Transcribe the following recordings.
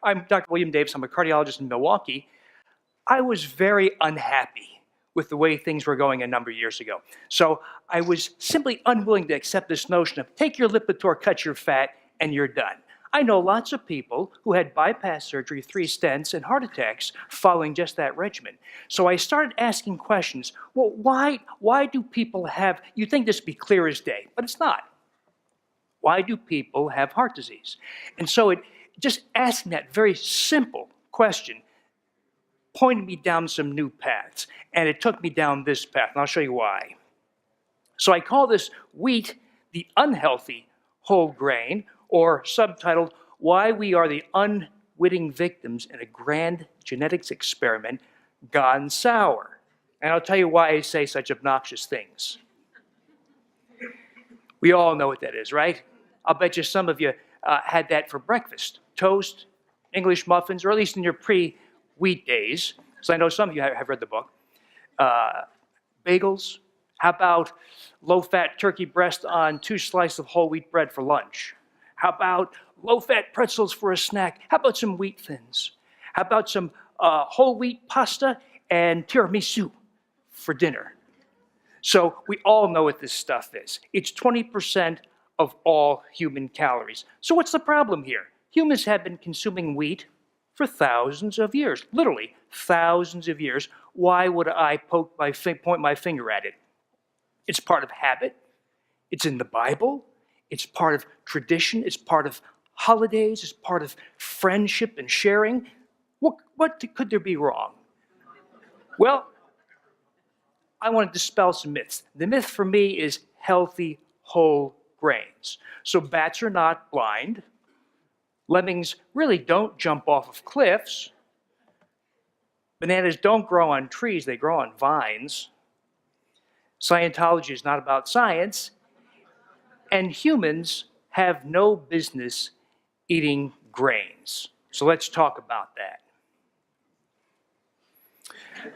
I'm Dr. William Davis. I'm a cardiologist in Milwaukee. I was very unhappy with the way things were going a number of years ago. So I was simply unwilling to accept this notion of take your Lipitor, cut your fat, and you're done. I know lots of people who had bypass surgery, 3 stents, and heart attacks following just that regimen. So I started asking questions. Well, why do people have, you'd think this would be clear as day, but it's not. Why do people have heart disease? And so just asking that very simple question pointed me down some new paths. And it took me down this path, and I'll show you why. So I call this wheat the unhealthy whole grain, or subtitled, Why We Are the Unwitting Victims in a Grand Genetics Experiment Gone Sour. And I'll tell you why I say such obnoxious things. We all know what that is, right? I'll bet you some of you had that for breakfast. Toast, English muffins, or at least in your pre-wheat days. So I know some of you have read the book. Bagels. How about low-fat turkey breast on 2 slices of whole wheat bread for lunch? How about low-fat pretzels for a snack? How about some wheat thins? How about some whole wheat pasta and tiramisu for dinner? So we all know what this stuff is. It's 20% of all human calories. So what's the problem here? Humans have been consuming wheat for thousands of years, literally thousands of years. Why would I point my finger at it? It's part of habit. It's in the Bible. It's part of tradition. It's part of holidays. It's part of friendship and sharing. What could there be wrong? Well, I want to dispel some myths. The myth for me is healthy whole grains. So bats are not blind. Lemmings really don't jump off of cliffs. Bananas don't grow on trees, they grow on vines. Scientology is not about science. And humans have no business eating grains. So let's talk about that.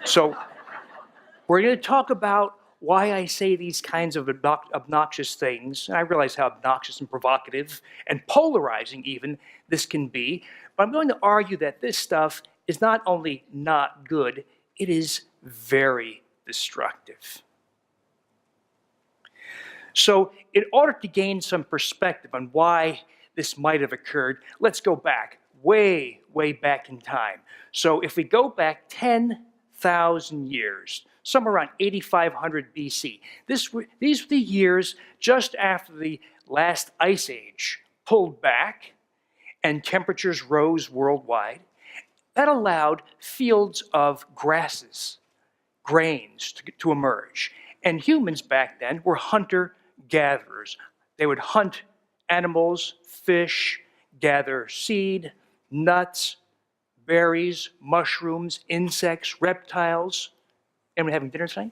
So we're going to talk about why I say these kinds of obnoxious things. And I realize how obnoxious and provocative and polarizing even this can be. But I'm going to argue that this stuff is not only not good, it is very destructive. So in order to gain some perspective on why this might have occurred, let's go back, way, way back in time. So if we go back 10,000 years, somewhere around 8,500 BC, these were the years just after the last ice age pulled back and temperatures rose worldwide. That allowed fields of grasses, grains to emerge. And humans back then were hunter-gatherers. They would hunt animals, fish, gather seed, nuts, berries, mushrooms, insects, reptiles. Anyone having dinner tonight?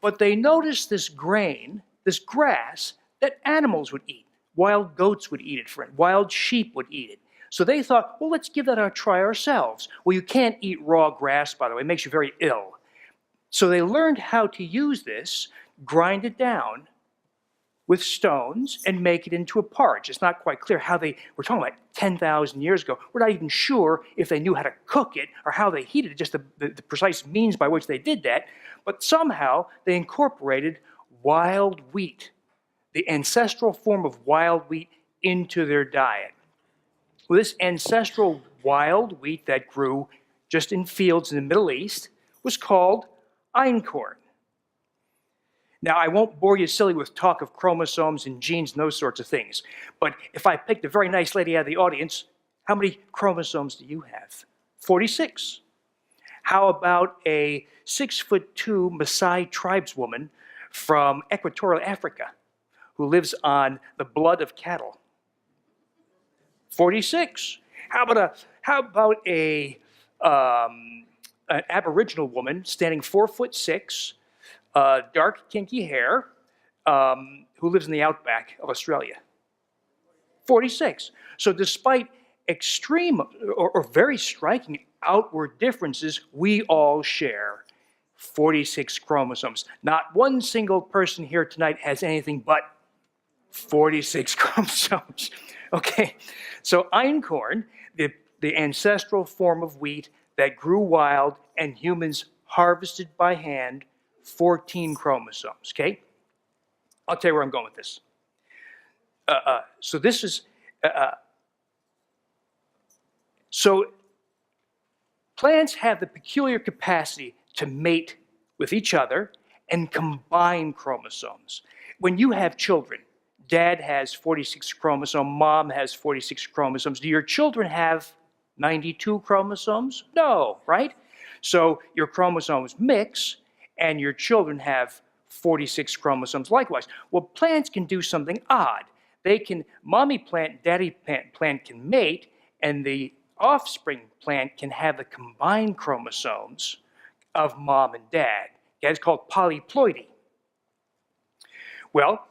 But they noticed this grain, this grass, that animals would eat. Wild goats would eat it, wild sheep would eat it. So they thought, well, let's give that a try ourselves. Well, you can't eat raw grass, by the way. It makes you very ill. So they learned how to use this, grind it down with stones, and make it into a porridge. It's not quite clear how we're talking about 10,000 years ago. We're not even sure if they knew how to cook it or how they heated it, just the precise means by which they did that. But somehow they incorporated wild wheat, the ancestral form of wild wheat, into their diet. Well, this ancestral wild wheat that grew just in fields in the Middle East was called einkorn. Now, I won't bore you silly with talk of chromosomes and genes and those sorts of things, but if I picked a very nice lady out of the audience, how many chromosomes do you have? 46. How about a 6'2" Maasai tribeswoman from Equatorial Africa who lives on the blood of cattle? 46. How about an Aboriginal woman standing 4'6", dark, kinky hair, who lives in the outback of Australia? 46. So despite extreme or very striking outward differences, we all share 46 chromosomes. Not one single person here tonight has anything but 46 chromosomes. Okay, so einkorn, the ancestral form of wheat that grew wild and humans harvested by hand, 14 chromosomes, okay? I'll tell you where I'm going with this. So this is, so plants have the peculiar capacity to mate with each other and combine chromosomes. When you have children, dad has 46 chromosomes, mom has 46 chromosomes. Do your children have 92 chromosomes? No, right? So your chromosomes mix and your children have 46 chromosomes likewise. Well, plants can do something odd. They can, mommy plant, daddy plant can mate, and the offspring plant can have the combined chromosomes of mom and dad. That's called polyploidy. Well,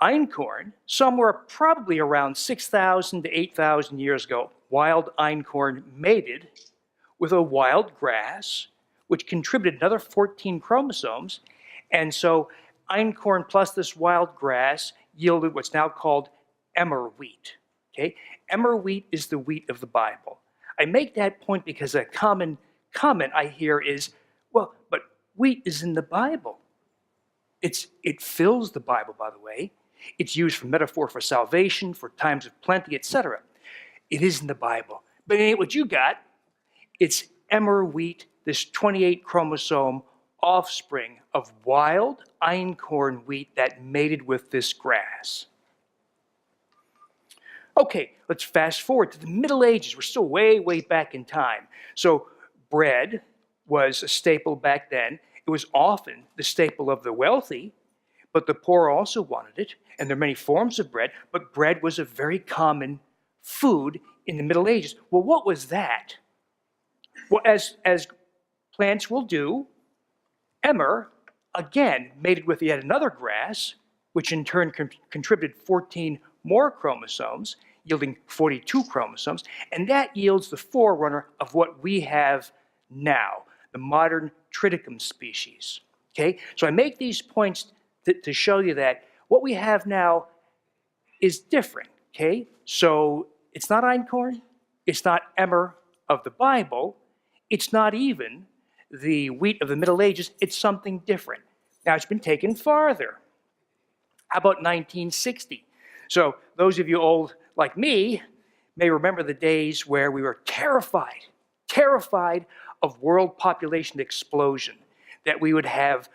einkorn, somewhere probably around 6,000 to 8,000 years ago, wild einkorn mated with a wild grass, which contributed another 14 chromosomes. And so einkorn plus this wild grass yielded what's now called emmer wheat. Okay? Emmer wheat is the wheat of the Bible. I make that point because a common comment I hear is, well, but wheat is in the Bible. It fills the Bible, by the way. It's used for metaphor for salvation, for times of plenty, etc. It is in the Bible. But it ain't what you got. It's emmer wheat, this 28 chromosome offspring of wild einkorn wheat that mated with this grass. Okay, let's fast forward to the Middle Ages. We're still way, way back in time. So bread was a staple back then. It was often the staple of the wealthy, but the poor also wanted it. And there are many forms of bread, but bread was a very common food in the Middle Ages. Well, what was that? Well, as plants will do, emmer, again, mated with yet another grass, which in turn contributed 14 more chromosomes, yielding 42 chromosomes, and that yields the forerunner of what we have now, the modern triticum species. Okay? So I make these points to show you that what we have now is different. Okay? So it's not einkorn, it's not emmer of the Bible, it's not even the wheat of the Middle Ages, it's something different. Now it's been taken farther. How about 1960? So those of you old like me may remember the days where we were terrified of world population explosion, that we would have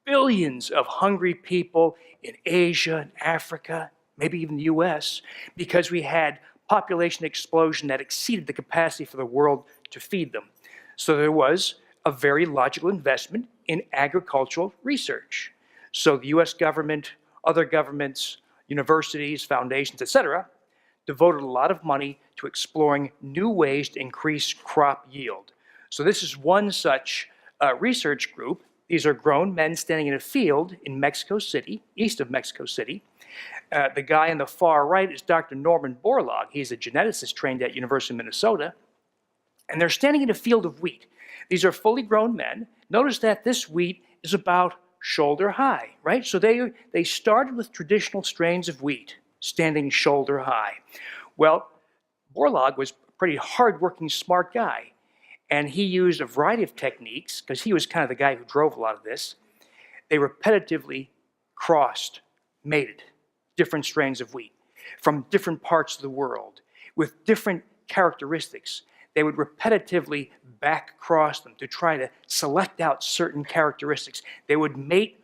billions of hungry people in Asia and Africa, maybe even the US, because we had population explosion that exceeded the capacity for the world to feed them. So there was a very logical investment in agricultural research. So the US government, other governments, universities, foundations, etc., devoted a lot of money to exploring new ways to increase crop yield. So this is one such research group. These are grown men standing in a field in Mexico City, east of Mexico City. The guy on the far right is Dr. Norman Borlaug. He's a geneticist trained at University of Minnesota. And they're standing in a field of wheat. These are fully grown men. Notice that this wheat is about shoulder high, right? So they started with traditional strains of wheat, standing shoulder high. Well, Borlaug was a pretty hardworking, smart guy. And he used a variety of techniques, because he was kind of the guy who drove a lot of this. They repetitively mated different strains of wheat from different parts of the world with different characteristics. They would repetitively back-cross them to try to select out certain characteristics. They would mate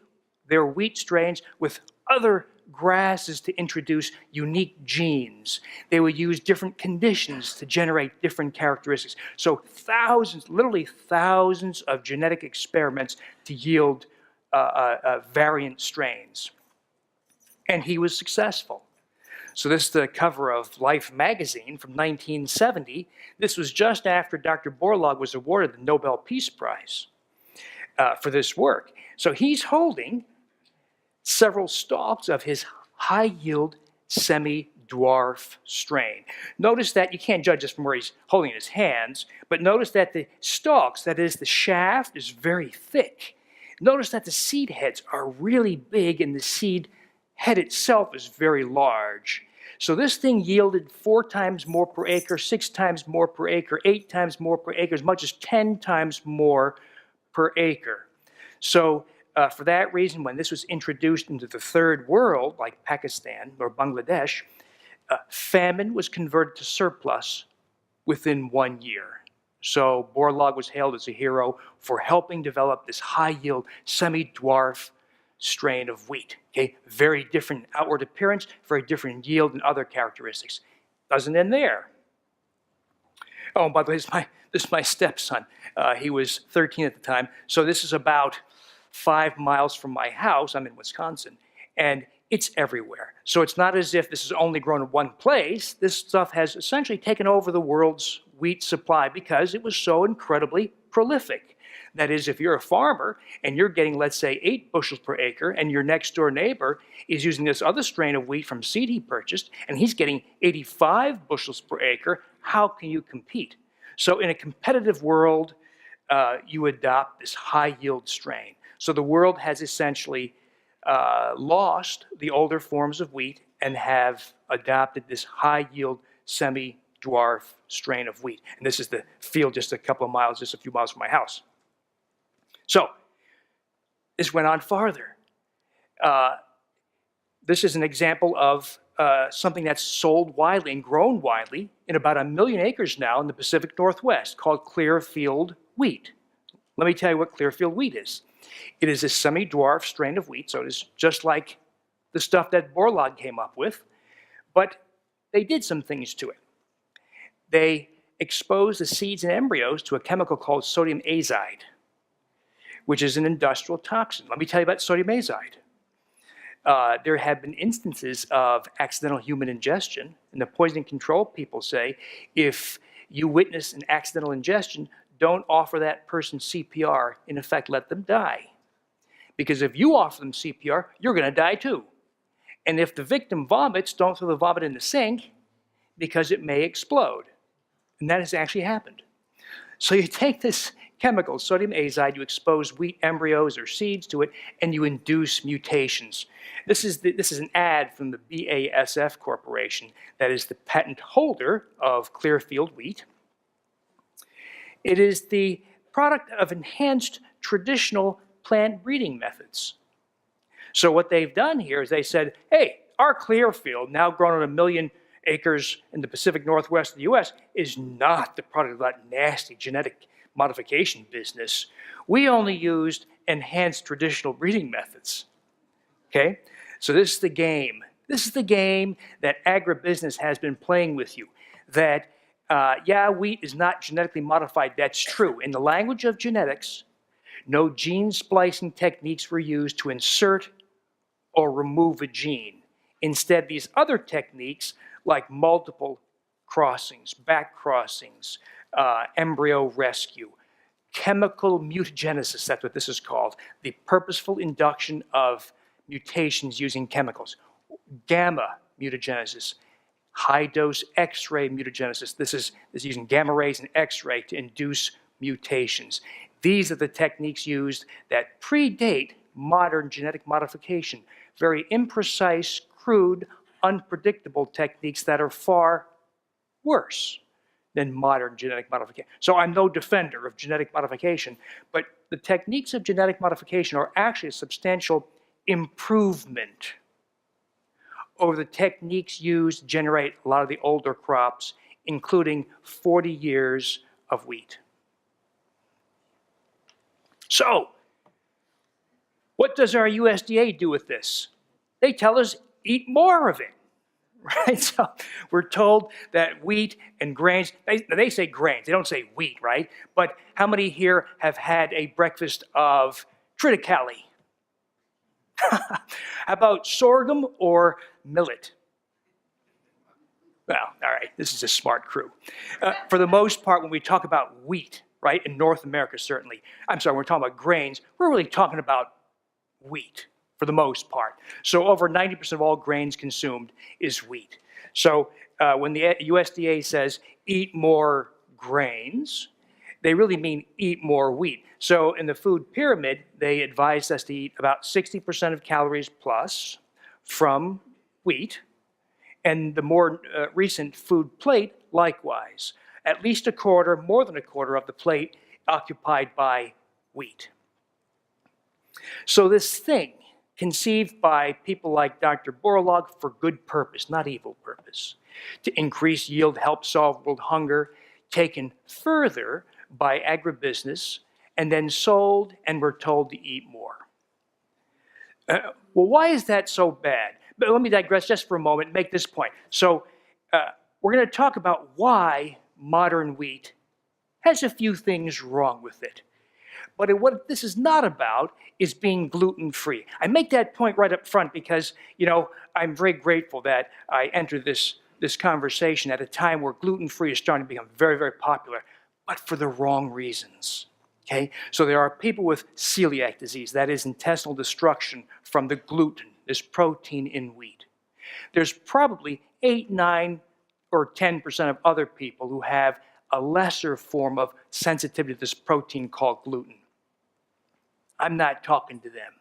their wheat strains with other grasses to introduce unique genes. They would use different conditions to generate different characteristics. So thousands, literally thousands of genetic experiments to yield variant strains. And he was successful. So this is the cover of Life magazine from 1970. This was just after Dr. Borlaug was awarded the Nobel Peace Prize for this work. So he's holding several stalks of his high-yield semi-dwarf strain. Notice that you can't judge this from where he's holding in his hands, but notice that the stalks, that is the shaft, is very thick. Notice that the seed heads are really big and the seed head itself is very large. So this thing yielded 4 times more per acre, 6 times more per acre, 8 times more per acre, as much as 10 times more per acre. So for that reason, when this was introduced into the third world, like Pakistan or Bangladesh, famine was converted to surplus within 1 year. So Borlaug was hailed as a hero for helping develop this high-yield, semi-dwarf strain of wheat. Okay, very different outward appearance, very different yield and other characteristics. Doesn't end there. Oh, and by the way, this is my stepson. He was 13 at the time. So this is about 5 miles from my house. I'm in Wisconsin. And it's everywhere. So it's not as if this is only grown in one place. This stuff has essentially taken over the world's wheat supply because it was so incredibly prolific. That is, if you're a farmer and you're getting, let's say, 8 bushels per acre, and your next door neighbor is using this other strain of wheat from seed he purchased, and he's getting 85 bushels per acre, how can you compete? So in a competitive world, you adopt this high-yield strain. So the world has essentially lost the older forms of wheat and have adopted this high-yield semi-dwarf strain of wheat. And this is the field just a couple of miles, just a few miles from my house. So this went on farther. This is an example of something that's sold widely and grown widely in about 1 million acres now in the Pacific Northwest called Clearfield wheat. Let me tell you what Clearfield wheat is. It is a semi-dwarf strain of wheat, so it is just like the stuff that Borlaug came up with, but they did some things to it. They exposed the seeds and embryos to a chemical called sodium azide, which is an industrial toxin. Let me tell you about sodium azide. There have been instances of accidental human ingestion, and the poison control people say if you witness an accidental ingestion, don't offer that person CPR. In effect, let them die. Because if you offer them CPR, you're going to die too. And if the victim vomits, don't throw the vomit in the sink because it may explode. And that has actually happened. So you take this chemical, sodium azide, you expose wheat embryos or seeds to it, and you induce mutations. This is an ad from the BASF Corporation, that is the patent holder of Clearfield wheat. It is the product of enhanced traditional plant breeding methods. So what they've done here is they said, hey, our Clearfield, now grown on 1 million acres in the Pacific Northwest of the US, is not the product of that nasty genetic modification business. We only used enhanced traditional breeding methods. Okay? So this is the game. This is the game that agribusiness has been playing with you. That yeah, wheat is not genetically modified. That's true. In the language of genetics, no gene splicing techniques were used to insert or remove a gene. Instead, these other techniques, like multiple crossings, back crossings, embryo rescue, chemical mutagenesis, that's what this is called, the purposeful induction of mutations using chemicals, gamma mutagenesis, high-dose X-ray mutagenesis. This is using gamma rays and X-ray to induce mutations. These are the techniques used that predate modern genetic modification. Very imprecise, crude, unpredictable techniques that are far worse than modern genetic modification. So I'm no defender of genetic modification, but the techniques of genetic modification are actually a substantial improvement over the techniques used to generate a lot of the older crops, including 40 years of wheat. So, what does our USDA do with this? They tell us, eat more of it, right? So we're told that wheat and grains, they say grains, they don't say wheat, right? But how many here have had a breakfast of triticale? How about sorghum or millet? Well, all right, this is a smart crew. For the most part, when we talk about wheat, right, in North America certainly, I'm sorry, we're talking about grains, we're really talking about wheat for the most part. So over 90% of all grains consumed is wheat. So when the USDA says eat more grains, they really mean eat more wheat. So in the food pyramid, they advised us to eat about 60% of calories plus from wheat And the more recent food plate, likewise. At least a quarter, more than a quarter of the plate occupied by wheat. So this thing, conceived by people like Dr. Borlaug for good purpose, not evil purpose, to increase yield, help solve world hunger, taken further by agribusiness, and then sold and we're told to eat more. Well, why is that so bad? But let me digress just for a moment and make this point. So we're going to talk about why modern wheat has a few things wrong with it. But what this is not about is being gluten-free. I make that point right up front because, you know, I'm very grateful that I entered this conversation at a time where gluten-free is starting to become very, very popular, but for the wrong reasons. Okay? So there are people with celiac disease, that is intestinal destruction from the gluten, this protein in wheat. There's probably 8, 9, or 10% of other people who have a lesser form of sensitivity to this protein called gluten. I'm not talking to them.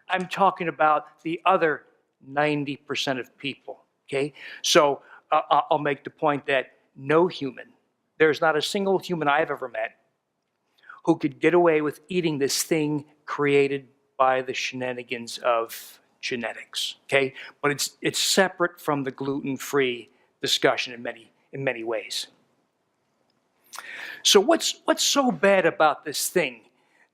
I'm talking about the other 90% of people, okay? So I'll make the point that no human, there's not a single human I've ever met who could get away with eating this thing created by the shenanigans of genetics, okay? But it's separate from the gluten-free discussion in many ways. So what's so bad about this thing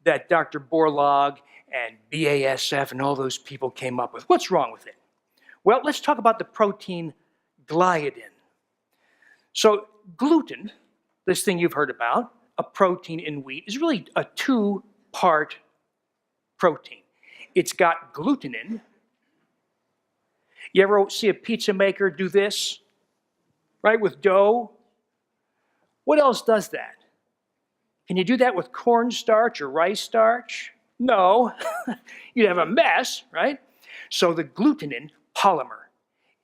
that Dr. Borlaug and BASF and all those people came up with? What's wrong with it? Well, let's talk about the protein gliadin. So gluten, this thing you've heard about, a protein in wheat, is really a two-part protein. It's got glutenin. You ever see a pizza maker do this, right, with dough? What else does that? Can you do that with cornstarch or rice starch? No. You'd have a mess, right? So the glutenin polymer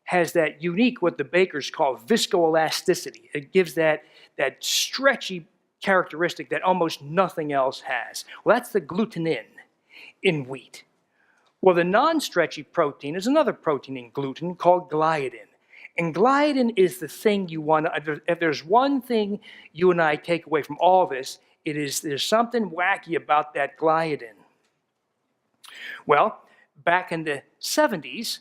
has that unique, what the bakers call viscoelasticity. It gives that stretchy characteristic that almost nothing else has. Well, that's the glutenin in wheat. Well, the non-stretchy protein is another protein in gluten called gliadin. And gliadin is the thing you want to, if there's one thing you and I take away from all this, it is there's something wacky about that gliadin. Well, back in the 70s,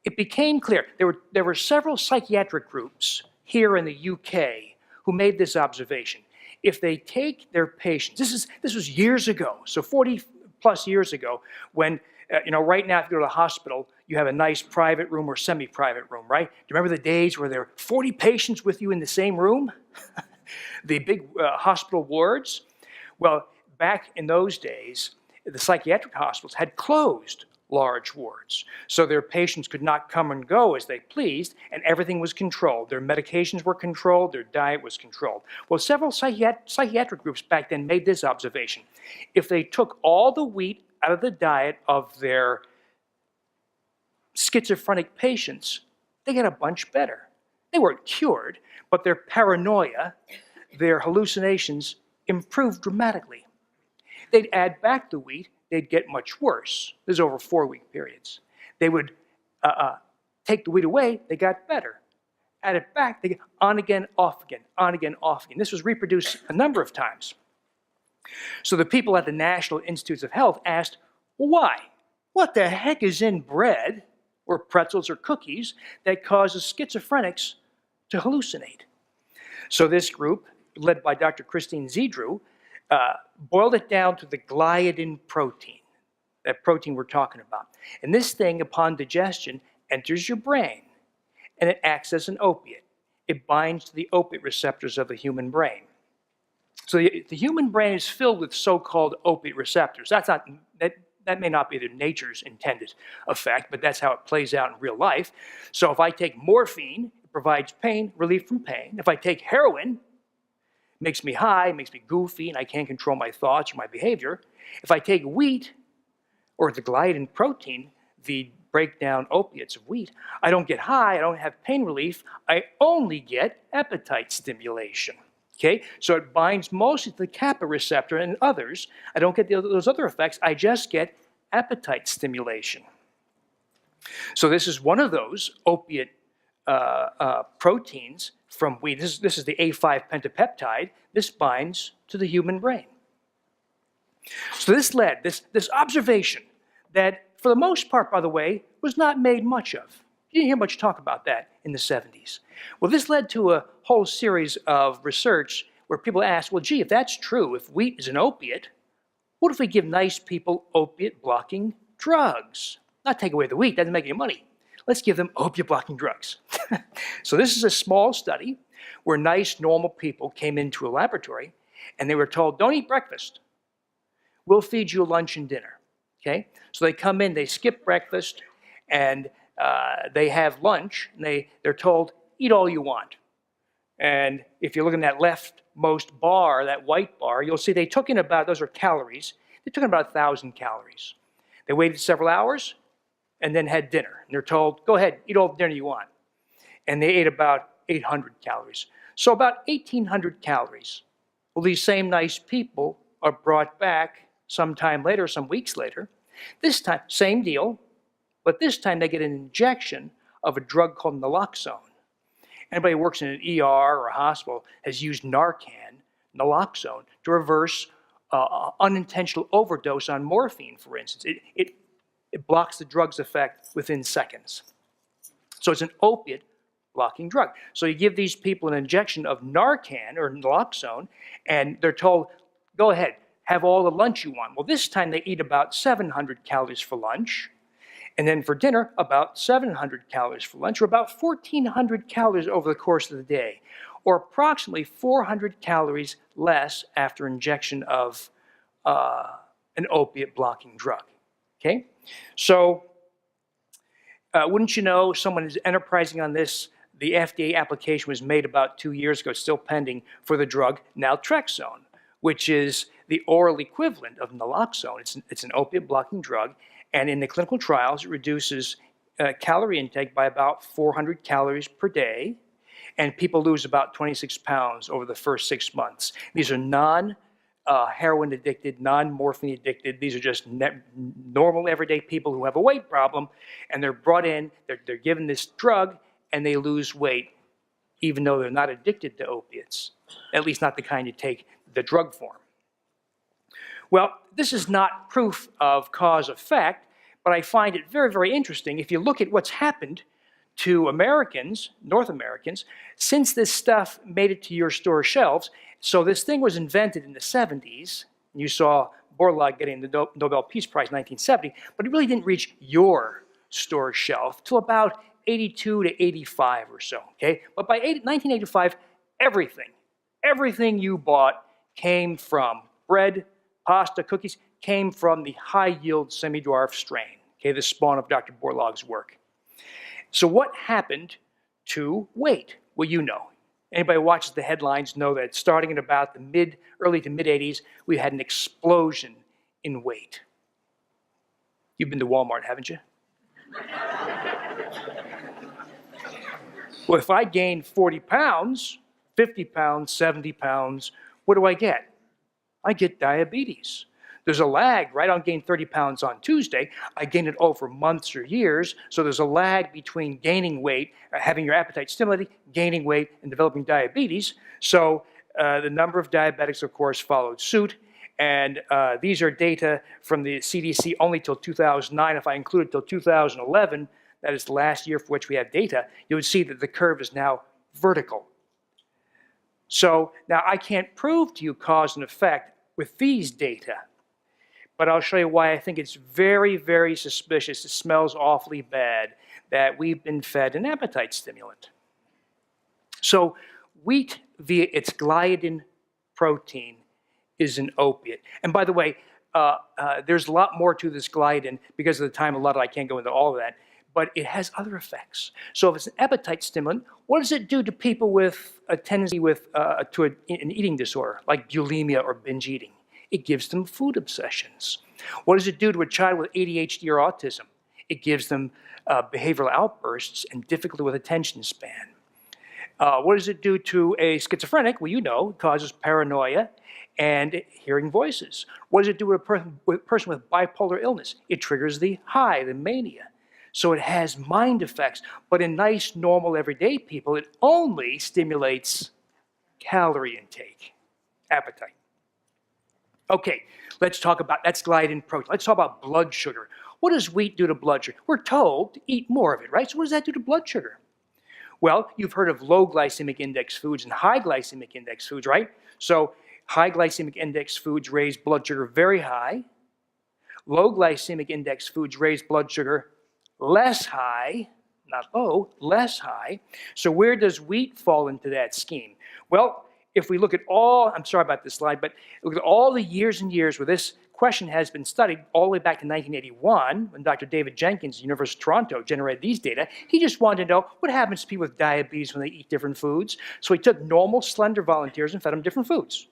it became clear. There were several psychiatric groups here in the UK who made this observation. If they take their patients, this was years ago, so 40 plus years ago, when right now if you go to the hospital, you have a nice private room or semi-private room, right? Do you remember the days where there were 40 patients with you in the same room? The big hospital wards? Well, back in those days, the psychiatric hospitals had closed large wards. So their patients could not come and go as they pleased, and everything was controlled. Their medications were controlled, their diet was controlled. Well, several psychiatric groups back then made this observation. If they took all the wheat out of the diet of their schizophrenic patients, they got a bunch better. They weren't cured, but their paranoia, their hallucinations improved dramatically. They'd add back the wheat, they'd get much worse. This is over 4-week periods. They would take the wheat away, they got better. Add it back, they get on again, off again, on again, off again. This was reproduced a number of times. So the people at the National Institutes of Health asked, well, why? What the heck is in bread or pretzels or cookies that causes schizophrenics to hallucinate? So this group, led by Dr. Christine Zedrew, boiled it down to the gliadin protein, that protein we're talking about. And this thing, upon digestion, enters your brain, and it acts as an opiate. It binds to the opiate receptors of the human brain. So the human brain is filled with so-called opiate receptors. That may not be the nature's intended effect, but that's how it plays out in real life. So if I take morphine, it provides pain, relief from pain. If I take heroin, it makes me high, it makes me goofy, and I can't control my thoughts or my behavior. If I take wheat, or the gliadin protein, the breakdown opiates of wheat, I don't get high, I don't have pain relief, I only get appetite stimulation. Okay, so it binds mostly to the kappa receptor and others. I don't get those other effects, I just get appetite stimulation. So this is one of those opiate proteins from wheat. This is the A5 pentapeptide. This binds to the human brain. So this led, this observation that, for the most part, by the way, was not made much of. You didn't hear much talk about that in the 70s. Well, this led to a whole series of research where people asked, well, gee, if that's true, if wheat is an opiate, what if we give nice people opiate-blocking drugs? Not take away the wheat, doesn't make any money. Let's give them opiate-blocking drugs. So this is a small study where nice, normal people came into a laboratory and they were told, don't eat breakfast. We'll feed you lunch and dinner, okay? So they come in, they skip breakfast, and they have lunch, and they're told, eat all you want. And if you look in that leftmost bar, that white bar, you'll see they took in about, those are calories, they took in about 1,000 calories. They waited several hours and then had dinner. And they're told, go ahead, eat all the dinner you want. And they ate about 800 calories. So about 1,800 calories. Well, these same nice people are brought back sometime later, some weeks later. This time, same deal, but this time they get an injection of a drug called naloxone. Anybody who works in an ER or a hospital has used Narcan, naloxone, to reverse unintentional overdose on morphine, for instance. It blocks the drug's effect within seconds. So it's an opiate-blocking drug. So you give these people an injection of Narcan or naloxone, and they're told, go ahead, have all the lunch you want. Well, this time they eat about 700 calories for lunch, and then for dinner, about 700 calories for lunch, or about 1,400 calories over the course of the day, or approximately 400 calories less after injection of an opiate-blocking drug, okay? So wouldn't you know, someone is enterprising on this. The FDA application was made about 2 years ago, still pending, for the drug naltrexone, which is the oral equivalent of naloxone. It's an opiate-blocking drug, and in the clinical trials, it reduces calorie intake by about 400 calories per day, and people lose about 26 pounds over the first 6 months. These are non-heroin addicted, non-morphine addicted. These are just normal, everyday people who have a weight problem, and they're brought in, they're given this drug, and they lose weight, even though they're not addicted to opiates, at least not the kind you take the drug form. Well, this is not proof of cause-effect, but I find it very, very interesting. If you look at what's happened to Americans, North Americans, since this stuff made it to your store shelves. So this thing was invented in the 70s. You saw Borlaug getting the Nobel Peace Prize in 1970, but it really didn't reach your store shelf till about 82 to 85 or so, okay? But by 1985, everything you bought came from bread, pasta, cookies, came from the high-yield semi-dwarf strain, okay, the spawn of Dr. Borlaug's work. So what happened to weight? Well, you know. Anybody who watches the headlines know that starting in about the early to mid-80s, we had an explosion in weight. You've been to Walmart, haven't you? Well, if I gain 40 pounds, 50 pounds, 70 pounds, what do I get? I get diabetes. There's a lag, right? I'll gain 30 pounds on Tuesday. I gain it over months or years. So there's a lag between gaining weight, having your appetite stimulated, gaining weight, and developing diabetes. So the number of diabetics, of course, followed suit. And these are data from the CDC only till 2009. If I include it till 2011, that is the last year for which we have data, you would see that the curve is now vertical. So now I can't prove to you cause and effect with these data, but I'll show you why I think it's very, very suspicious. It smells awfully bad that we've been fed an appetite stimulant. So wheat, via its gliadin protein, is an opiate. And by the way, there's a lot more to this gliadin. Because of the time allotted, I can't go into all of that. But it has other effects. So if it's an appetite stimulant, what does it do to people with a tendency to an eating disorder, like bulimia or binge eating? It gives them food obsessions. What does it do to a child with ADHD or autism? It gives them behavioral outbursts and difficulty with attention span. What does it do to a schizophrenic? Well, you know, it causes paranoia and hearing voices. What does it do to a person with bipolar illness? It triggers the high, the mania. So it has mind effects, but in nice, normal, everyday people, it only stimulates calorie intake, appetite. Okay, let's talk about, that's gliadin protein. Let's talk about blood sugar. What does wheat do to blood sugar? We're told to eat more of it, right? So what does that do to blood sugar? Well, you've heard of low glycemic index foods and high glycemic index foods, right? So high glycemic index foods raise blood sugar very high. Low glycemic index foods raise blood sugar less high, not low, less high. So where does wheat fall into that scheme? Well, if we look at all, I'm sorry about this slide, but look at all the years and years where this question has been studied all the way back to 1981 when Dr. David Jenkins, University of Toronto, generated these data. He just wanted to know what happens to people with diabetes when they eat different foods. So he took normal, slender volunteers and fed them different foods.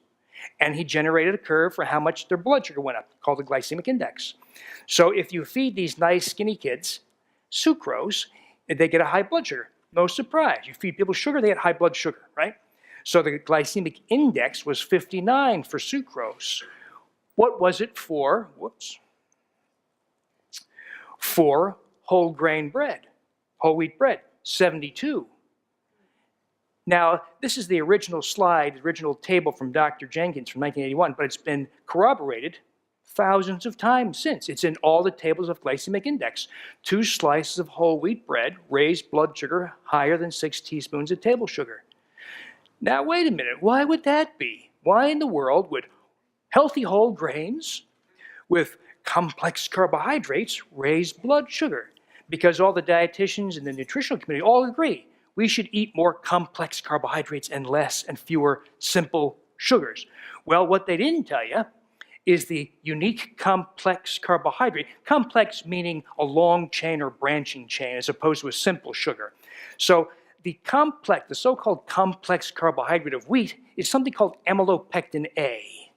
And he generated a curve for how much their blood sugar went up, called the glycemic index. So if you feed these nice, skinny kids sucrose, they get a high blood sugar. No surprise. You feed people sugar, they get high blood sugar, right? So the glycemic index was 59 for sucrose. What was it for, for whole grain bread, whole wheat bread? 72. Now, this is the original slide, the original table from Dr. Jenkins from 1981, but it's been corroborated thousands of times since. It's in all the tables of glycemic index. 2 slices of whole wheat bread raise blood sugar higher than 6 teaspoons of table sugar. Now, wait a minute. Why would that be? Why in the world would healthy whole grains with complex carbohydrates raise blood sugar? Because all the dietitians and the nutritional community all agree we should eat more complex carbohydrates and less and fewer simple sugars. Well, what they didn't tell you is the unique complex carbohydrate, complex meaning a long chain or branching chain as opposed to a simple sugar. So the complex, the so-called complex carbohydrate of wheat is something called amylopectin A.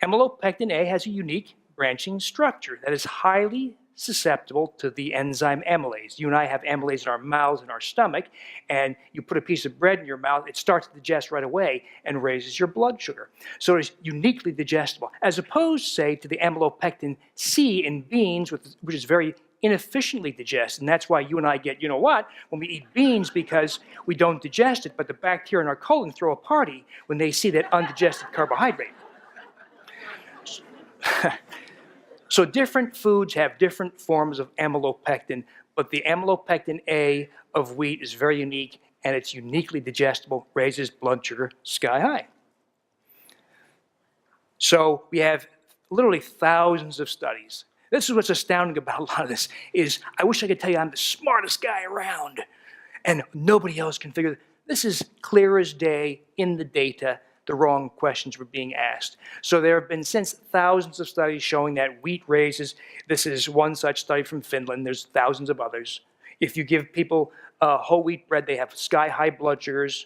Amylopectin A has a unique branching structure that is highly susceptible to the enzyme amylase. You and I have amylase in our mouths and our stomach, and you put a piece of bread in your mouth, it starts to digest right away and raises your blood sugar. So it's uniquely digestible, as opposed, say, to the amylopectin C in beans, which is very inefficiently digested, and that's why you and I get, you know what, when we eat beans because we don't digest it, but the bacteria in our colon throw a party when they see that undigested carbohydrate. So different foods have different forms of amylopectin, but the amylopectin A of wheat is very unique, and it's uniquely digestible, raises blood sugar sky high. So we have literally thousands of studies. This is what's astounding about a lot of this is I wish I could tell you I'm the smartest guy around, and nobody else can figure it. This is clear as day in the data. The wrong questions were being asked. So there have been since thousands of studies showing that wheat raises, this is one such study from Finland, there's thousands of others. If you give people whole wheat bread, they have sky-high blood sugars,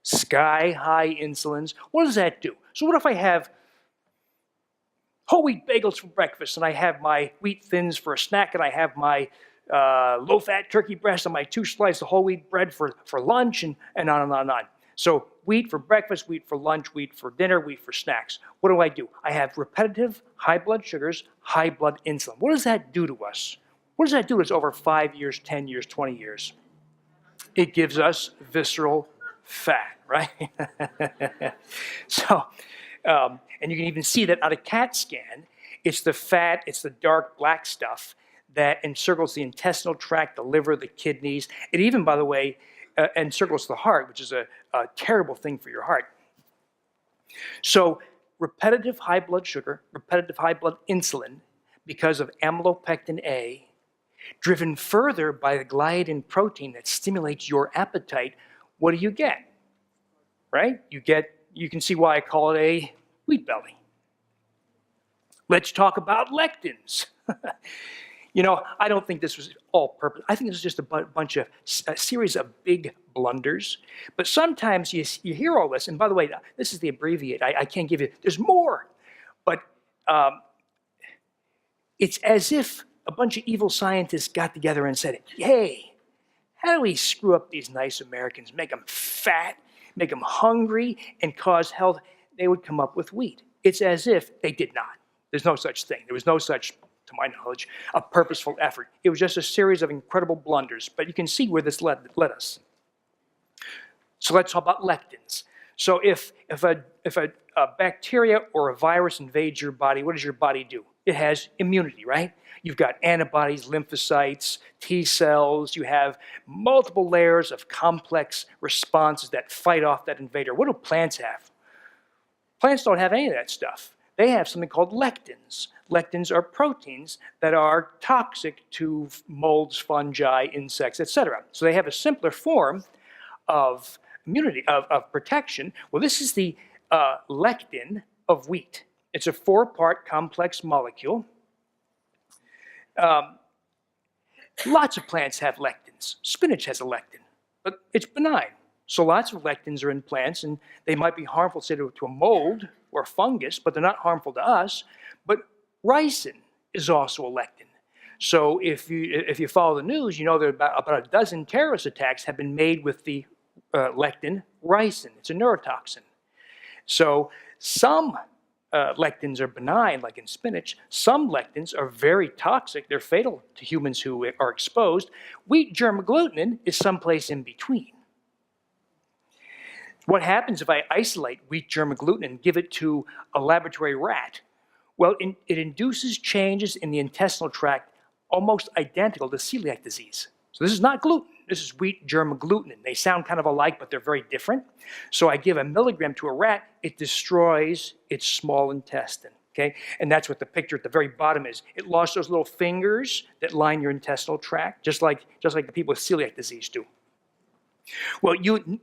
sky-high insulins. What does that do? So what if I have whole wheat bagels for breakfast, and I have my wheat thins for a snack, and I have my low-fat turkey breast and my 2 slices of whole wheat bread for lunch, and on and on and on. So wheat for breakfast, wheat for lunch, wheat for dinner, wheat for snacks. What do? I have repetitive high blood sugars, high blood insulin. What does that do to us? What does that do to us over 5 years, 10 years, 20 years? It gives us visceral fat, right? So, and you can even see that on a CAT scan. It's the fat, it's the dark black stuff that encircles the intestinal tract, the liver, the kidneys. It even, by the way, encircles the heart, which is a terrible thing for your heart. So repetitive high blood sugar, repetitive high blood insulin, because of amylopectin A, driven further by the gliadin protein that stimulates your appetite, what do you get? Right? You can see why I call it a wheat belly. Let's talk about lectins. You know, I don't think this was all purpose. I think this was just a series of big blunders. But sometimes you hear all this, and by the way, this is the abbreviate. I can't give you, there's more. But it's as if a bunch of evil scientists got together and said, hey, how do we screw up these nice Americans, make them fat, make them hungry, and cause health? They would come up with wheat. It's as if they did not. There's no such thing. There was no such to my knowledge, a purposeful effort. It was just a series of incredible blunders, but you can see where this led us. So let's talk about lectins. So if a bacteria or a virus invades your body, what does your body do? It has immunity, right? You've got antibodies, lymphocytes, T cells. You have multiple layers of complex responses that fight off that invader. What do plants have? Plants don't have any of that stuff. They have something called lectins. Lectins are proteins that are toxic to molds, fungi, insects, etc. So they have a simpler form of immunity, of protection. Well, this is the lectin of wheat. It's a 4-part complex molecule. Lots of plants have lectins. Spinach has a lectin, but it's benign. So lots of lectins are in plants, and they might be harmful, say, to a mold or a fungus, but they're not harmful to us. But ricin is also a lectin. So if you follow the news, you know that about a dozen terrorist attacks have been made with the lectin ricin. It's a neurotoxin. So some lectins are benign, like in spinach. Some lectins are very toxic. They're fatal to humans who are exposed. Wheat germ agglutinin is someplace in between. What happens if I isolate wheat germ agglutinin and give it to a laboratory rat? Well, it induces changes in the intestinal tract almost identical to celiac disease. So this is not gluten. This is wheat germ agglutinin. They sound kind of alike, but they're very different. So I give a milligram to a rat, it destroys its small intestine. Okay? And that's what the picture at the very bottom is. It lost those little fingers that line your intestinal tract, just like the people with celiac disease do. Well,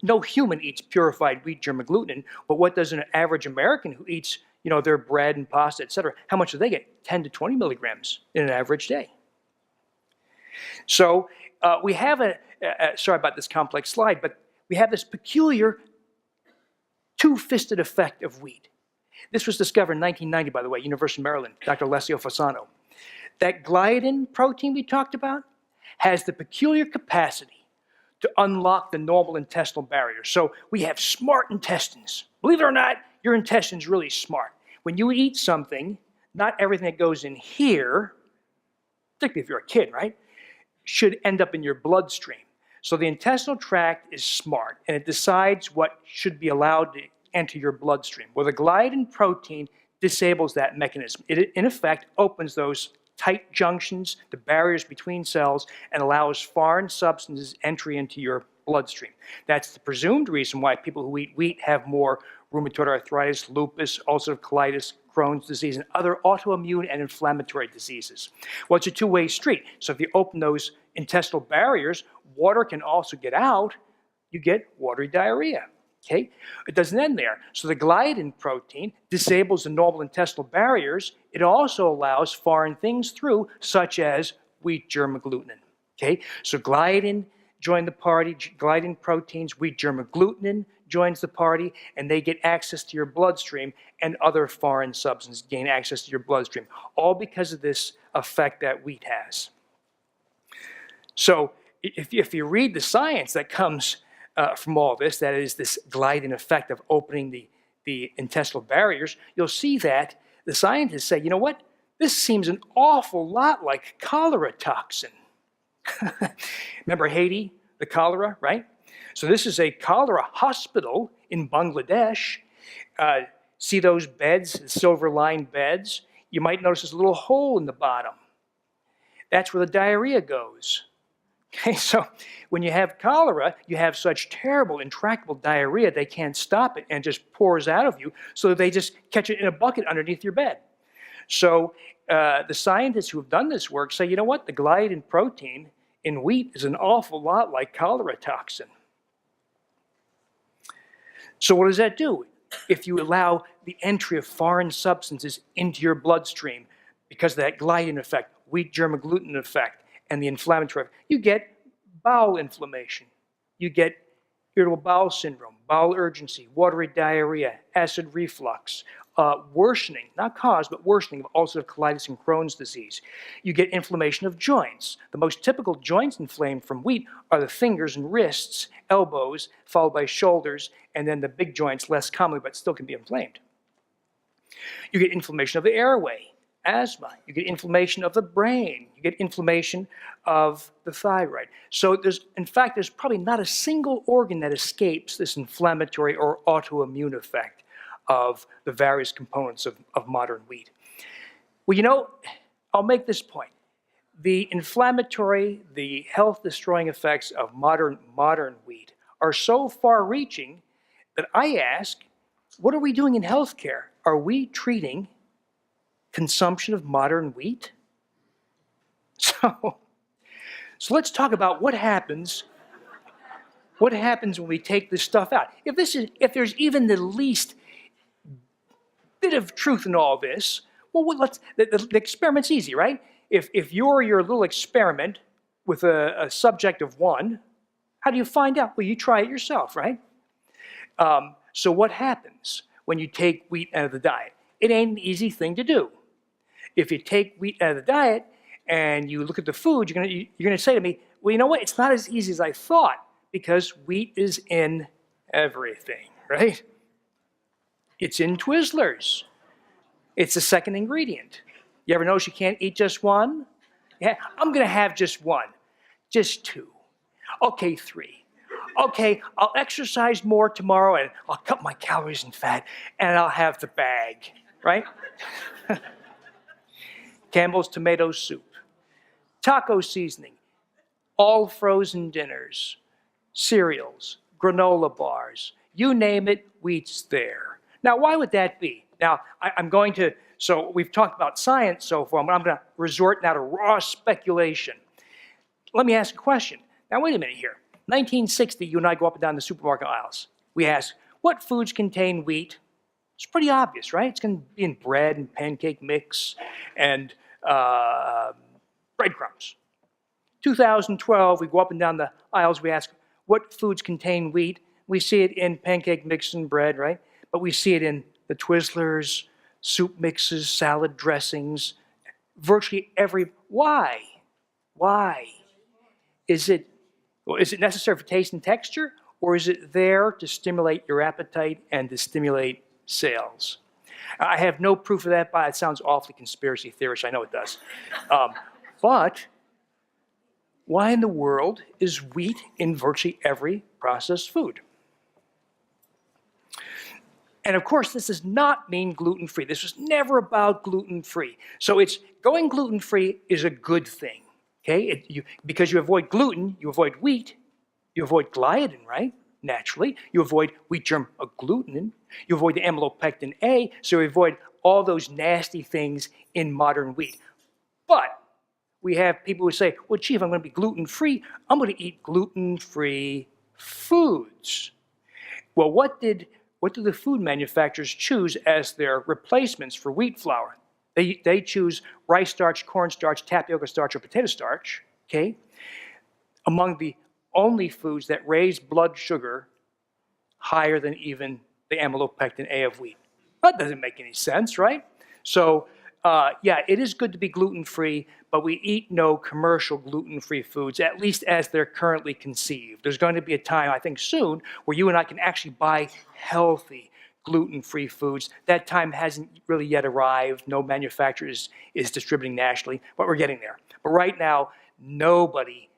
no human eats purified wheat germ agglutinin, but what does an average American who eats, their bread and pasta, etc., how much do they get? 10 to 20 milligrams in an average day. So we have sorry about this complex slide, but we have this peculiar two-fisted effect of wheat. This was discovered in 1990, by the way, University of Maryland, Dr. Alessio Fasano. That gliadin protein we talked about has the peculiar capacity to unlock the normal intestinal barrier. So we have smart intestines. Believe it or not, your intestine's really smart. When you eat something, not everything that goes in here, particularly if you're a kid, right, should end up in your bloodstream. So the intestinal tract is smart, and it decides what should be allowed to enter your bloodstream. Well, the gliadin protein disables that mechanism. It, in effect, opens those tight junctions, the barriers between cells, and allows foreign substances entry into your bloodstream. That's the presumed reason why people who eat wheat have more rheumatoid arthritis, lupus, ulcerative colitis, Crohn's disease, and other autoimmune and inflammatory diseases. Well, it's a two-way street. So if you open those intestinal barriers, water can also get out. You get watery diarrhea. Okay? It doesn't end there. So the gliadin protein disables the normal intestinal barriers. It also allows foreign things through, such as wheat germ agglutinin. Okay? So gliadin joined the party, gliadin proteins, wheat germ agglutinin joins the party, and they get access to your bloodstream, and other foreign substances gain access to your bloodstream, all because of this effect that wheat has. So if you read the science that comes from all this, that is this gliadin effect of opening the intestinal barriers, you'll see that the scientists say, you know what, this seems an awful lot like cholera toxin. Remember Haiti, the cholera, right? So this is a cholera hospital in Bangladesh. See those beds, silver-lined beds? You might notice there's a little hole in the bottom. That's where the diarrhea goes. Okay, so when you have cholera, you have such terrible, intractable diarrhea, they can't stop it and it just pours out of you, so they just catch it in a bucket underneath your bed. So the scientists who have done this work say, you know what, the gliadin protein in wheat is an awful lot like cholera toxin. So what does that do? If you allow the entry of foreign substances into your bloodstream because of that gliadin effect, wheat germ agglutinin effect, and the inflammatory, you get bowel inflammation. You get irritable bowel syndrome, bowel urgency, watery diarrhea, acid reflux, worsening, not cause, but worsening of ulcerative colitis and Crohn's disease. You get inflammation of joints. The most typical joints inflamed from wheat are the fingers and wrists, elbows, followed by shoulders, and then the big joints less commonly, but still can be inflamed. You get inflammation of the airway. asthma. You get inflammation of the brain. You get inflammation of the thyroid. So in fact, there's probably not a single organ that escapes this inflammatory or autoimmune effect of the various components of modern wheat. Well, I'll make this point. The inflammatory, the health-destroying effects of modern wheat are so far-reaching that I ask, what are we doing in healthcare? Are we treating consumption of modern wheat? So let's talk about what happens when we take this stuff out. If there's even the least bit of truth in all this, well, the experiment's easy, right? If you're your little experiment with a subject of 1, how do you find out? Well, you try it yourself, right? So what happens when you take wheat out of the diet? It ain't an easy thing to do. If you take wheat out of the diet and you look at the food, you're gonna say to me, well, you know what? It's not as easy as I thought because wheat is in everything, right? It's in Twizzlers. It's the second ingredient. You ever notice you can't eat just one? Yeah, I'm gonna have just 1, just 2, okay, 3. Okay, I'll exercise more tomorrow and I'll cut my calories and fat and I'll have the bag, right? Campbell's tomato soup, taco seasoning, all frozen dinners, cereals, granola bars, you name it, wheat's there. Now, why would that be? Now, so we've talked about science so far, but I'm going to resort now to raw speculation. Let me ask a question. Now, wait a minute here. 1960, you and I go up and down the supermarket aisles. We ask, what foods contain wheat? It's pretty obvious, right? It's going to be in bread and pancake mix and breadcrumbs. 2012, we go up and down the aisles, we ask, what foods contain wheat? We see it in pancake mix and bread, right? But we see it in the Twizzlers, soup mixes, salad dressings, virtually why? Why? Is it necessary for taste and texture, or is it there to stimulate your appetite and to stimulate sales? I have no proof of that, but it sounds awfully conspiracy theorist. I know it does. But why in the world is wheat in virtually every processed food? And of course, this does not mean gluten-free. This was never about gluten-free. So going gluten-free is a good thing, okay? Because you avoid gluten, you avoid wheat, you avoid gliadin, right? Naturally. You avoid wheat germ agglutinin. You avoid the amylopectin A, so you avoid all those nasty things in modern wheat. But we have people who say, well, gee, if I'm going to be gluten-free, I'm going to eat gluten-free foods. Well, what do the food manufacturers choose as their replacements for wheat flour? They choose rice starch, cornstarch, tapioca starch, or potato starch, okay? Among the only foods that raise blood sugar higher than even the amylopectin A of wheat. That doesn't make any sense, right? So, yeah, it is good to be gluten-free, but we eat no commercial gluten-free foods, at least as they're currently conceived. There's going to be a time, I think soon, where you and I can actually buy healthy gluten-free foods. That time hasn't really yet arrived. No manufacturer is distributing nationally, but we're getting there. But right now, nobody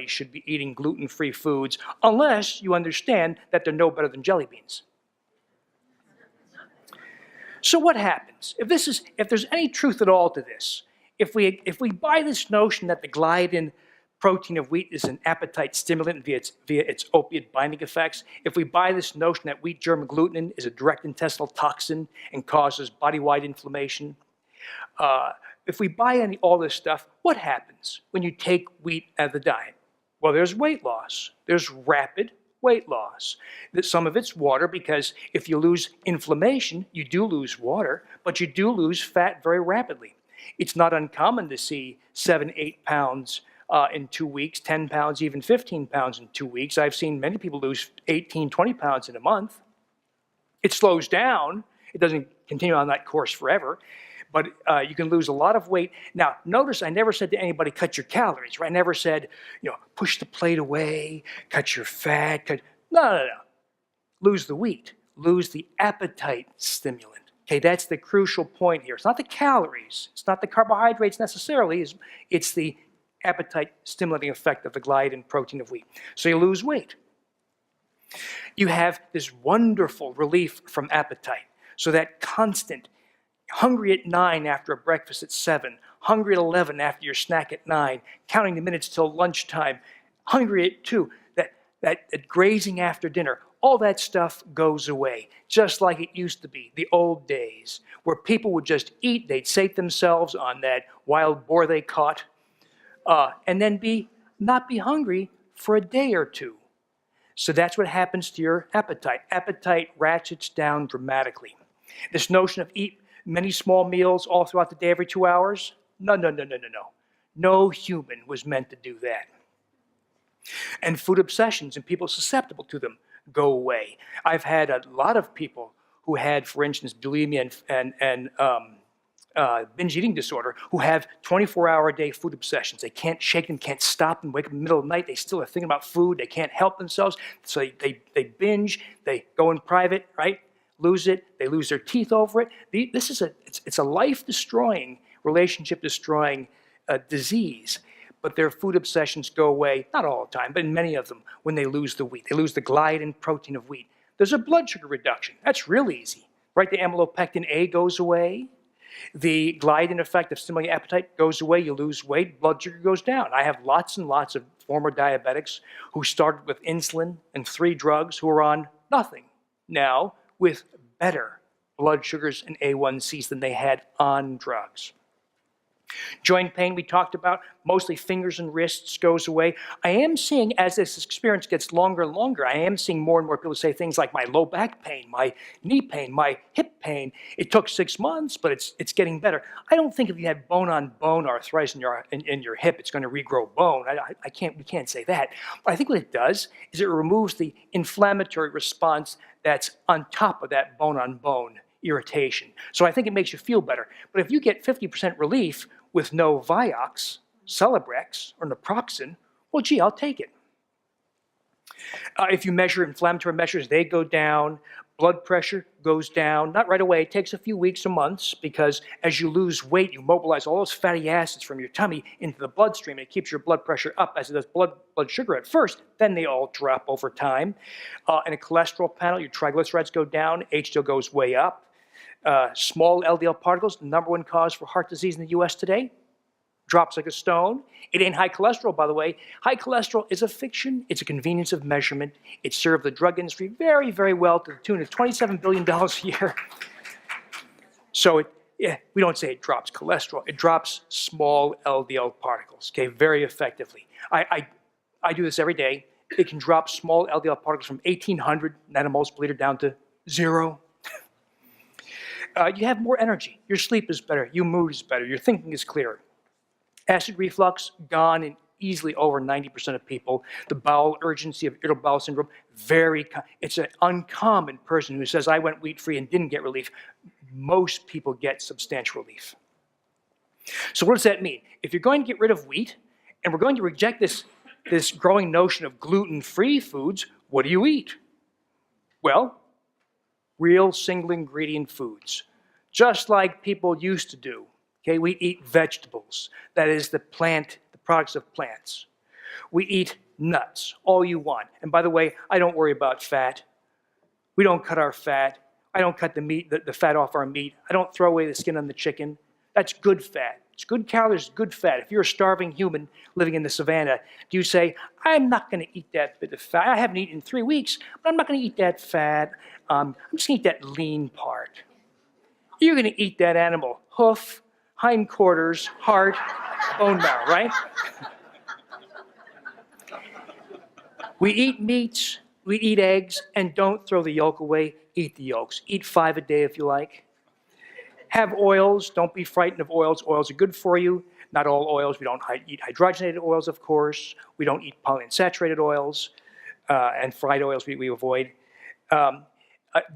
should be eating gluten-free foods unless you understand that they're no better than jelly beans. So what happens? If there's any truth at all to this, if we buy this notion that the gliadin protein of wheat is an appetite stimulant via its opiate binding effects, if we buy this notion that wheat germ agglutinin is a direct intestinal toxin and causes body-wide inflammation, if we buy all this stuff, what happens when you take wheat out of the diet? Well, there's weight loss. There's rapid weight loss. Some of it's water, because if you lose inflammation, you do lose water, but you do lose fat very rapidly. It's not uncommon to see 7, 8 pounds in 2 weeks, 10 pounds, even 15 pounds in 2 weeks. I've seen many people lose 18, 20 pounds in a month. It slows down. It doesn't continue on that course forever, but you can lose a lot of weight. Now, notice I never said to anybody, cut your calories, right? I never said, push the plate away, cut your fat, No. Lose the wheat, lose the appetite stimulant, Okay, that's the crucial point here. It's not the calories, it's not the carbohydrates necessarily, it's the appetite stimulating effect of the gliadin protein of wheat. So you lose weight. You have this wonderful relief from appetite. So that constant, hungry at 9 after a breakfast at 7, hungry at 11 after your snack at 9, counting the minutes till lunchtime, hungry at 2, that grazing after dinner, all that stuff goes away, just like it used to be, the old days, where people would just eat, they'd sate themselves on that wild boar they caught, and then not be hungry for a day or two. So that's what happens to your appetite. Appetite ratchets down dramatically. This notion of eat many small meals all throughout the day every 2 hours, no. No human was meant to do that. And food obsessions and people susceptible to them go away. I've had a lot of people who had, for instance, bulimia and binge eating disorder who have 24-hour-a-day food obsessions. They can't shake them, can't stop them, wake up in the middle of the night, they still are thinking about food, they can't help themselves, so they binge, they go in private, right? Lose it, they lose their teeth over it. It's a life-destroying, relationship-destroying disease. But their food obsessions go away, not all the time, but in many of them, when they lose the wheat. They lose the gliadin protein of wheat. There's a blood sugar reduction. That's real easy, right? The amylopectin A goes away. The gliadin effect of stimulating appetite goes away. You lose weight, blood sugar goes down. I have lots and lots of former diabetics who started with insulin and 3 drugs who are on nothing now with better blood sugars and A1Cs than they had on drugs. Joint pain we talked about, mostly fingers and wrists, goes away. I am seeing, as this experience gets longer and longer, I am seeing more and more people say things like my low back pain, my knee pain, my hip pain. It took 6 months, but it's getting better. I don't think if you have bone-on-bone arthritis in your hip, it's going to regrow bone. We can't say that. But I think what it does is it removes the inflammatory response that's on top of that bone-on-bone irritation. So I think it makes you feel better. But if you get 50% relief with no Vioxx, Celebrex, or naproxen, well, gee, I'll take it. If you measure inflammatory measures, they go down. Blood pressure goes down. Not right away. It takes a few weeks or months because as you lose weight, you mobilize all those fatty acids from your tummy into the bloodstream. And it keeps your blood pressure up as it does blood sugar at first. Then they all drop over time. In a cholesterol panel, your triglycerides go down. HDL goes way up. Small LDL particles, the #1 cause for heart disease in the US today, drops like a stone. It ain't high cholesterol, by the way. High cholesterol is a fiction. It's a convenience of measurement. It served the drug industry very, very well to the tune of $27 billion a year. So we don't say it drops cholesterol. It drops small LDL particles, okay, very effectively. I do this every day. It can drop small LDL particles from 1,800 nanomoles per liter down to 0. You have more energy. Your sleep is better. Your mood is better. Your thinking is clearer. Acid reflux, gone in easily over 90% of people. The bowel urgency of irritable bowel syndrome, it's an uncommon person who says, I went wheat-free and didn't get relief. Most people get substantial relief. So what does that mean? If you're going to get rid of wheat, and we're going to reject this growing notion of gluten-free foods, what do you eat? Well, real single-ingredient foods, just like people used to do. Okay, we eat vegetables. That is the products of plants. We eat nuts, all you want. And by the way, I don't worry about fat. We don't cut our fat. I don't cut the fat off our meat. I don't throw away the skin on the chicken. That's good fat. It's good calories, good fat. If you're a starving human living in the savannah, do you say, I'm not going to eat that bit of fat. I haven't eaten in 3 weeks, but I'm not going to eat that fat. I'm just going to eat that lean part. You're going to eat that animal, hoof, hindquarters, heart, bone marrow, right? We eat meats, we eat eggs, and don't throw the yolk away. Eat the yolks. Eat 5 a day if you like. Have oils. Don't be frightened of oils. Oils are good for you. Not all oils. We don't eat hydrogenated oils, of course. We don't eat polyunsaturated oils. And fried oils we avoid.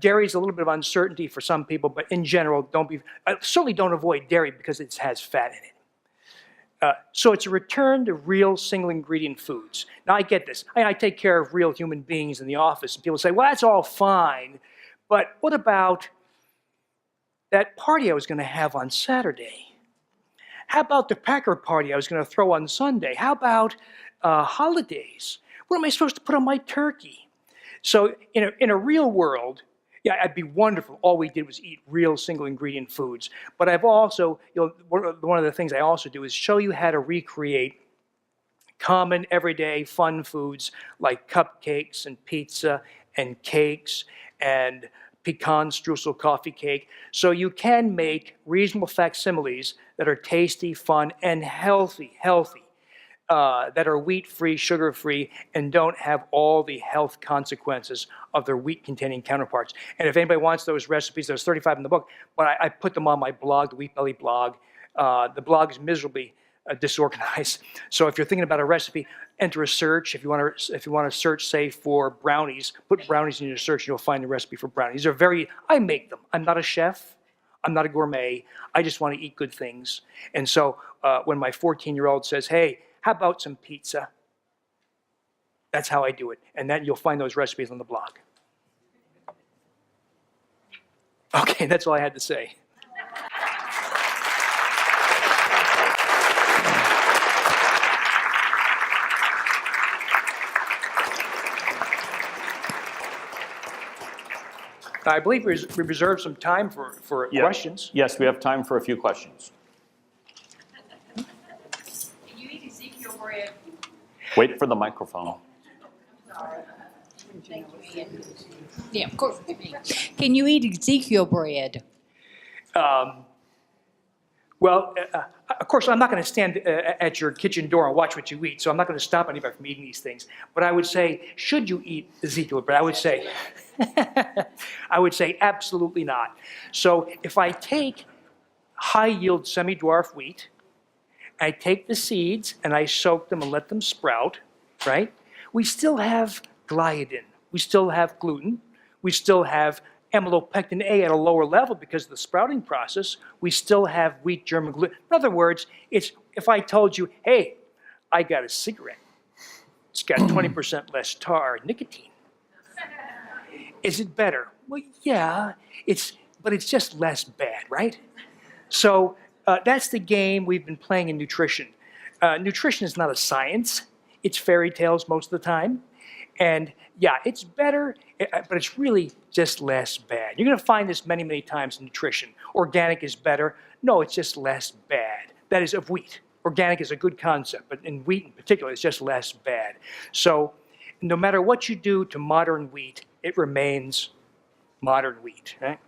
Dairy is a little bit of uncertainty for some people, but in general, certainly don't avoid dairy because it has fat in it. So it's a return to real single-ingredient foods. Now, I get this. I take care of real human beings in the office, and people say, well, that's all fine, but what about that party I was going to have on Saturday? How about the Packer party I was going to throw on Sunday? How about holidays? What am I supposed to put on my turkey? So in a real world, yeah, it'd be wonderful. All we did was eat real single ingredient foods. But I've also, one of the things I also do is show you how to recreate common, everyday, fun foods like cupcakes and pizza and cakes and pecan streusel coffee cake. So you can make reasonable facsimiles that are tasty, fun, and healthy, that are wheat-free, sugar-free, and don't have all the health consequences of their wheat-containing counterparts. And if anybody wants those recipes, there's 35 in the book, but I put them on my blog, the Wheat Belly blog. The blog is miserably disorganized. So if you're thinking about a recipe, enter a search. If you want to search, say, for brownies, put brownies in your search, and you'll find the recipe for brownies. I make them. I'm not a chef. I'm not a gourmet. I just want to eat good things. And so when my 14-year-old says, hey, how about some pizza? That's how I do it. And then you'll find those recipes on the blog. Okay, that's all I had to say. I believe we reserved some time for questions. Yes, we have time for a few questions. Can you eat Ezekiel bread? Wait for the microphone. Thank you, Ian. Yeah, of course. Can you eat Ezekiel bread? Well, of course, I'm not going to stand at your kitchen door and watch what you eat, so I'm not going to stop anybody from eating these things. But I would say, should you eat Ezekiel bread? I would say, absolutely not. So if I take high-yield semi-dwarf wheat, I take the seeds and I soak them and let them sprout, right? We still have gliadin. We still have gluten. We still have amylopectin A at a lower level because of the sprouting process. We still have wheat germ gluten. In other words, it's if I told you, hey, I got a cigarette. It's got 20% less tar, nicotine. Is it better? Well, yeah, but it's just less bad, right? So that's the game we've been playing in nutrition. Nutrition is not a science. It's fairy tales most of the time. And yeah, it's better, but it's really just less bad. You're going to find this many, many times in nutrition. Organic is better. No, it's just less bad. That is of wheat. Organic is a good concept, but in wheat in particular, it's just less bad. So no matter what you do to modern wheat, it remains modern wheat, right?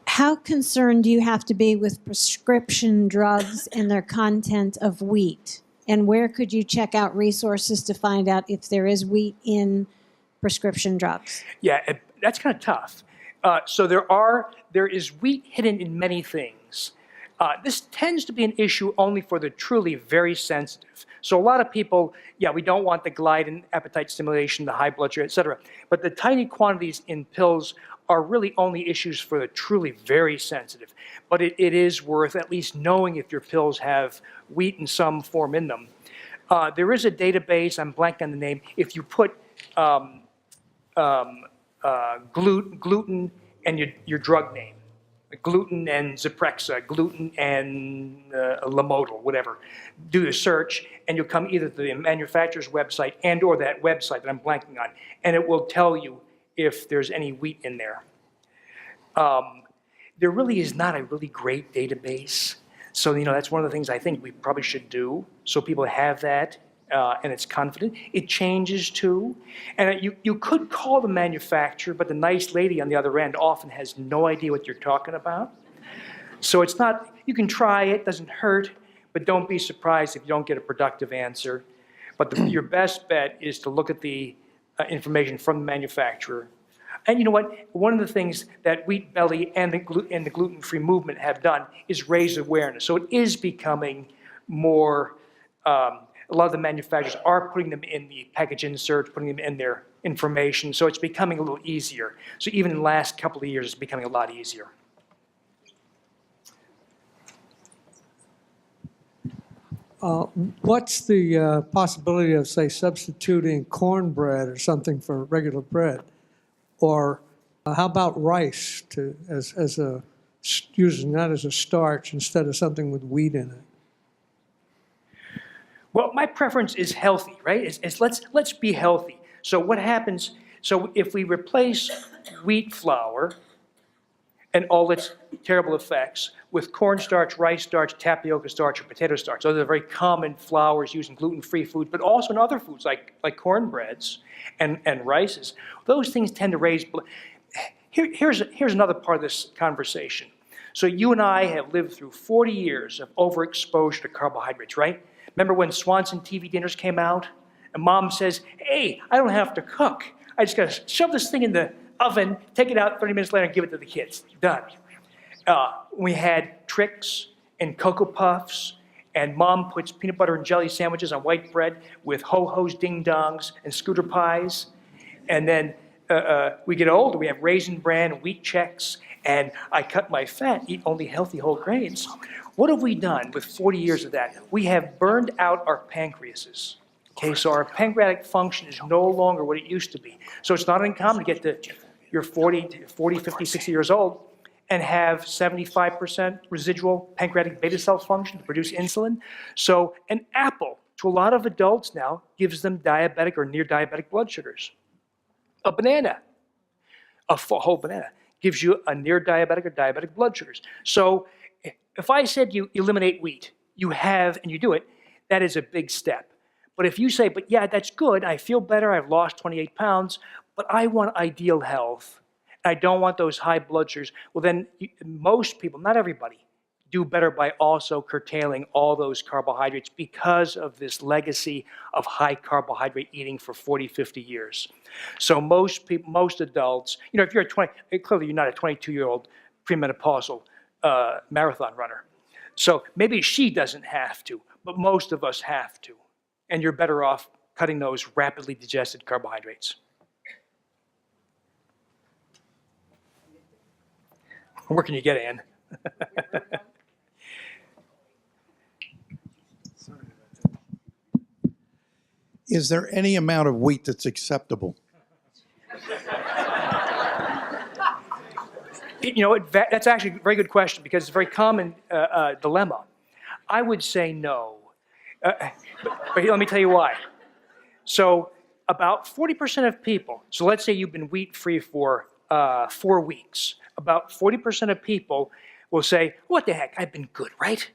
How concerned do you have to be with prescription drugs and their content of wheat? And where could you check out resources to find out if there is wheat in prescription drugs? Yeah, that's kind of tough. So there is wheat hidden in many things. This tends to be an issue only for the truly very sensitive. So a lot of people, yeah, we don't want the gliadin, appetite stimulation, the high blood sugar, et cetera. But the tiny quantities in pills are really only issues for the truly very sensitive. But it is worth at least knowing if your pills have wheat in some form in them. There is a database, I'm blanking on the name, if you put gluten and your drug name, gluten and Zyprexa, gluten and Lamodal, whatever. Do a search, and you'll come either to the manufacturer's website and or that website that I'm blanking on, and it will tell you if there's any wheat in there. There really is not a really great database. So, that's one of the things I think we probably should do, so people have that, and it's confident. It changes too. And you could call the manufacturer, but the nice lady on the other end often has no idea what you're talking about. So it's not, you can try it, doesn't hurt, but don't be surprised if you don't get a productive answer. But your best bet is to look at the information from the manufacturer. And you know what? One of the things that Wheat Belly and the gluten-free movement have done is raise awareness. So it is becoming more, a lot of the manufacturers are putting them in the package inserts, putting them in their information. So it's becoming a little easier. So even in the last couple of years, it's becoming a lot easier. What's the possibility of, say, substituting cornbread or something for regular bread? Or how about rice as using that as a starch instead of something with wheat in it? Well, my preference is healthy, right? Let's be healthy. So what happens, so if we replace wheat flour and all its terrible effects with cornstarch, rice starch, tapioca starch, or potato starch, those are very common flours used in gluten-free foods, but also in other foods like cornbreads and rices, those things tend to raise blood. Here's another part of this conversation. So you and I have lived through 40 years of overexposure to carbohydrates, right? Remember when Swanson TV dinners came out? And Mom says, hey, I don't have to cook. I just got to shove this thing in the oven, take it out 30 minutes later and give it to the kids. Done. We had Trix and Cocoa Puffs, and Mom puts peanut butter and jelly sandwiches on white bread with ho-hos, ding-dongs, and scooter pies. And then we get older, we have Raisin Bran and Wheat Chex, and I cut my fat, eat only healthy whole grains. What have we done with 40 years of that? We have burned out our pancreases. Okay, so our pancreatic function is no longer what it used to be. So it's not uncommon to get to your 40, 50, 60 years old and have 75% residual pancreatic beta cell function to produce insulin. So an apple, to a lot of adults now, gives them diabetic or near diabetic blood sugars. A banana, a whole banana, gives you a near diabetic or diabetic blood sugars. So if I said you eliminate wheat, you have, and you do it, that is a big step. But if you say, but yeah, that's good, I feel better, I've lost 28 pounds, but I want ideal health, I don't want those high blood sugars, well then most people, not everybody, do better by also curtailing all those carbohydrates because of this legacy of high carbohydrate eating for 40, 50 years. So most people, most adults, you know, if you're clearly you're not a 22-year-old premenopausal marathon runner. So maybe she doesn't have to, but most of us have to. And you're better off cutting those rapidly digested carbohydrates. Where can you get, Ann? Is there any amount of wheat that's acceptable? You know, that's actually a very good question because it's a very common dilemma. I would say no. But let me tell you why. So about 40% of people, so let's say you've been wheat-free for 4 weeks. About 40% of people will say, what the heck, I've been good, right?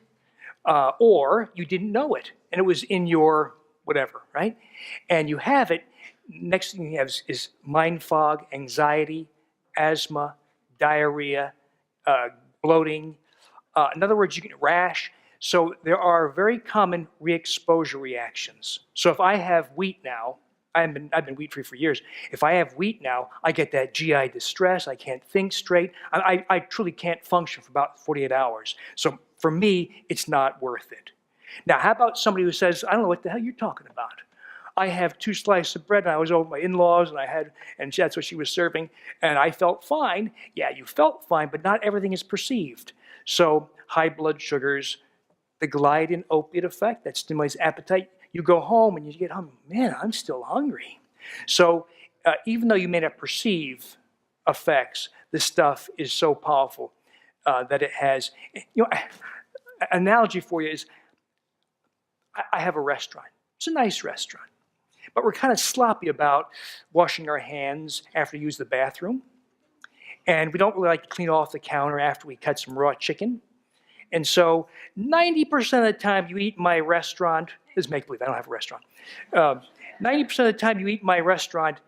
Or you didn't know it, and it was in your whatever, right? And you have it, next thing you have is mind fog, anxiety, asthma, diarrhea, bloating. In other words, you get rash. So there are very common re-exposure reactions. So if I have wheat now, I've been wheat-free for years. If I have wheat now, I get that GI distress. I can't think straight. I truly can't function for about 48 hours. So for me, it's not worth it. Now, how about somebody who says, I don't know what the hell you're talking about. I have 2 slices of bread, and I was over at my in-laws, and that's what she was serving, and I felt fine. Yeah, you felt fine, but not everything is perceived. So high blood sugars, the gliadin opiate effect that stimulates appetite. You go home and you get home, man, I'm still hungry. So even though you may not perceive effects, this stuff is so powerful that it has. You know, an analogy for you is, I have a restaurant. It's a nice restaurant, but we're kind of sloppy about washing our hands after we use the bathroom, and we don't really like to clean off the counter after we cut some raw chicken. And so 90% of the time you eat in my restaurant, this is make-believe, I don't have a restaurant. 90% of the time you eat in my restaurant,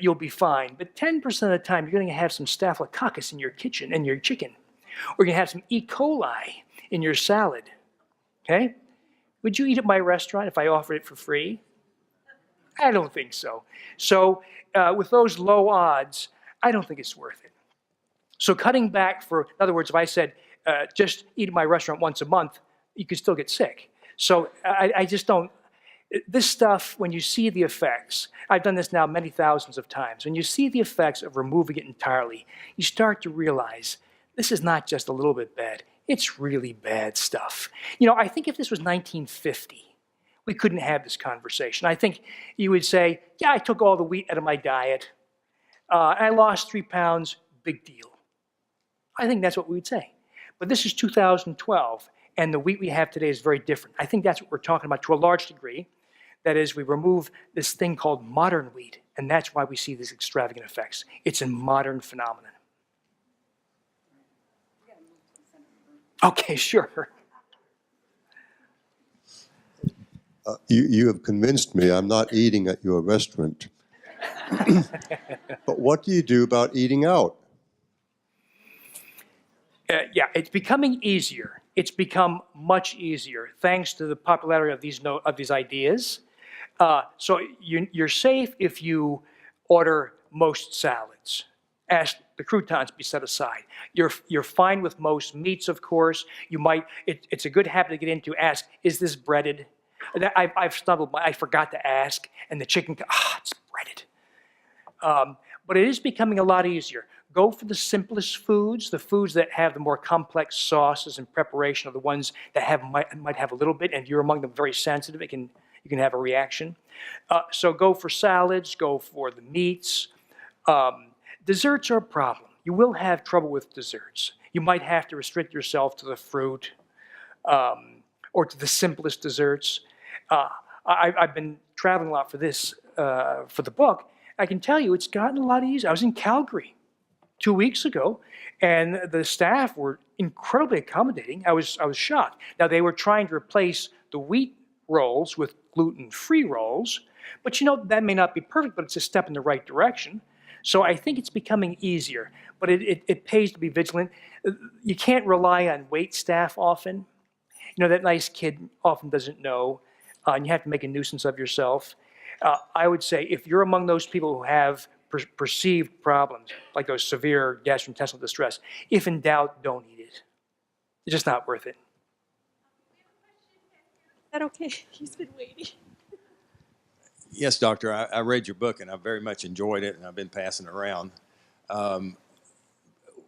you'll be fine. But 10% of the time you're going to have some staphylococcus in your kitchen, in your chicken. Or you're going to have some E. coli in your salad. Okay? Would you eat at my restaurant if I offered it for free? I don't think so. So with those low odds, I don't think it's worth it. So cutting back for, in other words, if I said, just eat at my restaurant once a month, you could still get sick. So I just don't, this stuff, when you see the effects, I've done this now many thousands of times, when you see the effects of removing it entirely, you start to realize this is not just a little bit bad, It's really bad stuff. You know, I think if this was 1950, we couldn't have this conversation. I think you would say, yeah, I took all the wheat out of my diet, and I lost 3 pounds, big deal. I think that's what we would say. But this is 2012, and the wheat we have today is very different. I think that's what we're talking about to a large degree. That is, we remove this thing called modern wheat, and that's why we see these extravagant effects. It's a modern phenomenon. Okay, sure. You have convinced me I'm not eating at your restaurant. But what do you do about eating out? Yeah, it's becoming easier. It's become much easier thanks to the popularity of these ideas. So you're safe if you order most salads. Ask the croutons be set aside. You're fine with most meats, of course. You might. It's a good habit to get into. Ask, is this breaded? I've stumbled. I forgot to ask, and the chicken. It's breaded. But it is becoming a lot easier. Go for the simplest foods. The foods that have the more complex sauces and preparation are the ones that might have a little bit. And if you're among them very sensitive, you can have a reaction. So go for salads. Go for the meats. Desserts are a problem. You will have trouble with desserts. You might have to restrict yourself to the fruit or to the simplest desserts. I've been traveling a lot for this, for the book. I can tell you it's gotten a lot easier. I was in Calgary 2 weeks ago, and the staff were incredibly accommodating. I was shocked. Now, they were trying to replace the wheat rolls with gluten-free rolls, but you know, that may not be perfect, but it's a step in the right direction. So I think it's becoming easier, but it pays to be vigilant. You can't rely on wait staff often. You know, that nice kid often doesn't know, and you have to make a nuisance of yourself. I would say if you're among those people who have perceived problems, like those severe gastrointestinal distress, if in doubt, don't eat it. It's just not worth it. Is that okay? He's been waiting. Yes, doctor, I read your book and I very much enjoyed it, and I've been passing it around.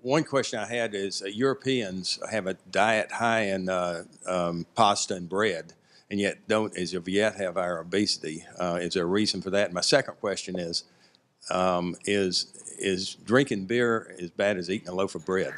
One question I had is Europeans have a diet high in pasta and bread, and yet don't as of yet have our obesity. Is there a reason for that? And my second question is drinking beer as bad as eating a loaf of bread?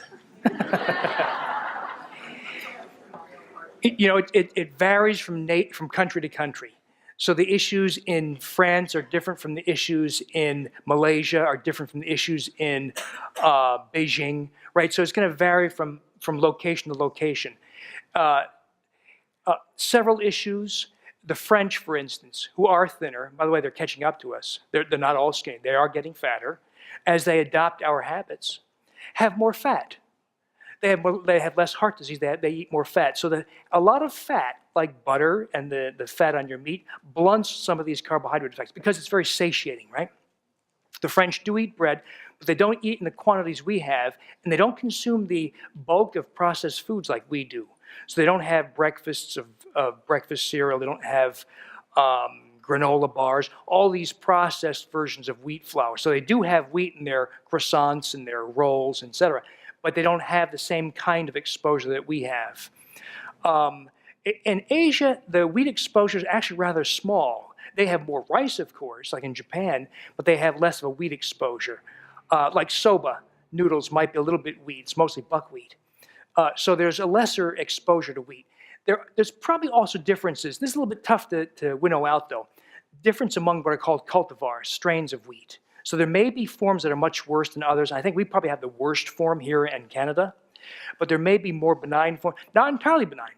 You know, it varies from country to country. So the issues in France are different from the issues in Malaysia, are different from the issues in Beijing, right? So it's going to vary from location to location. Several issues, the French, for instance, who are thinner, by the way, they're catching up to us. They're not all skinny. They are getting fatter. As they adopt our habits, have more fat. They have less heart disease. They eat more fat. So a lot of fat, like butter and the fat on your meat, blunts some of these carbohydrate effects because it's very satiating, right? The French do eat bread, but they don't eat in the quantities we have, and they don't consume the bulk of processed foods like we do. So they don't have breakfasts of breakfast cereal. They don't have granola bars, all these processed versions of wheat flour. So they do have wheat in their croissants and their rolls, etc., but they don't have the same kind of exposure that we have. In Asia, the wheat exposure is actually rather small. They have more rice, of course, like in Japan, but they have less of a wheat exposure. Like soba noodles might be a little bit wheat. It's mostly buckwheat. So there's a lesser exposure to wheat. There's probably also differences. This is a little bit tough to winnow out, though. Difference among what are called cultivars, strains of wheat. So there may be forms that are much worse than others. I think we probably have the worst form here in Canada. But there may be more benign forms, not entirely benign,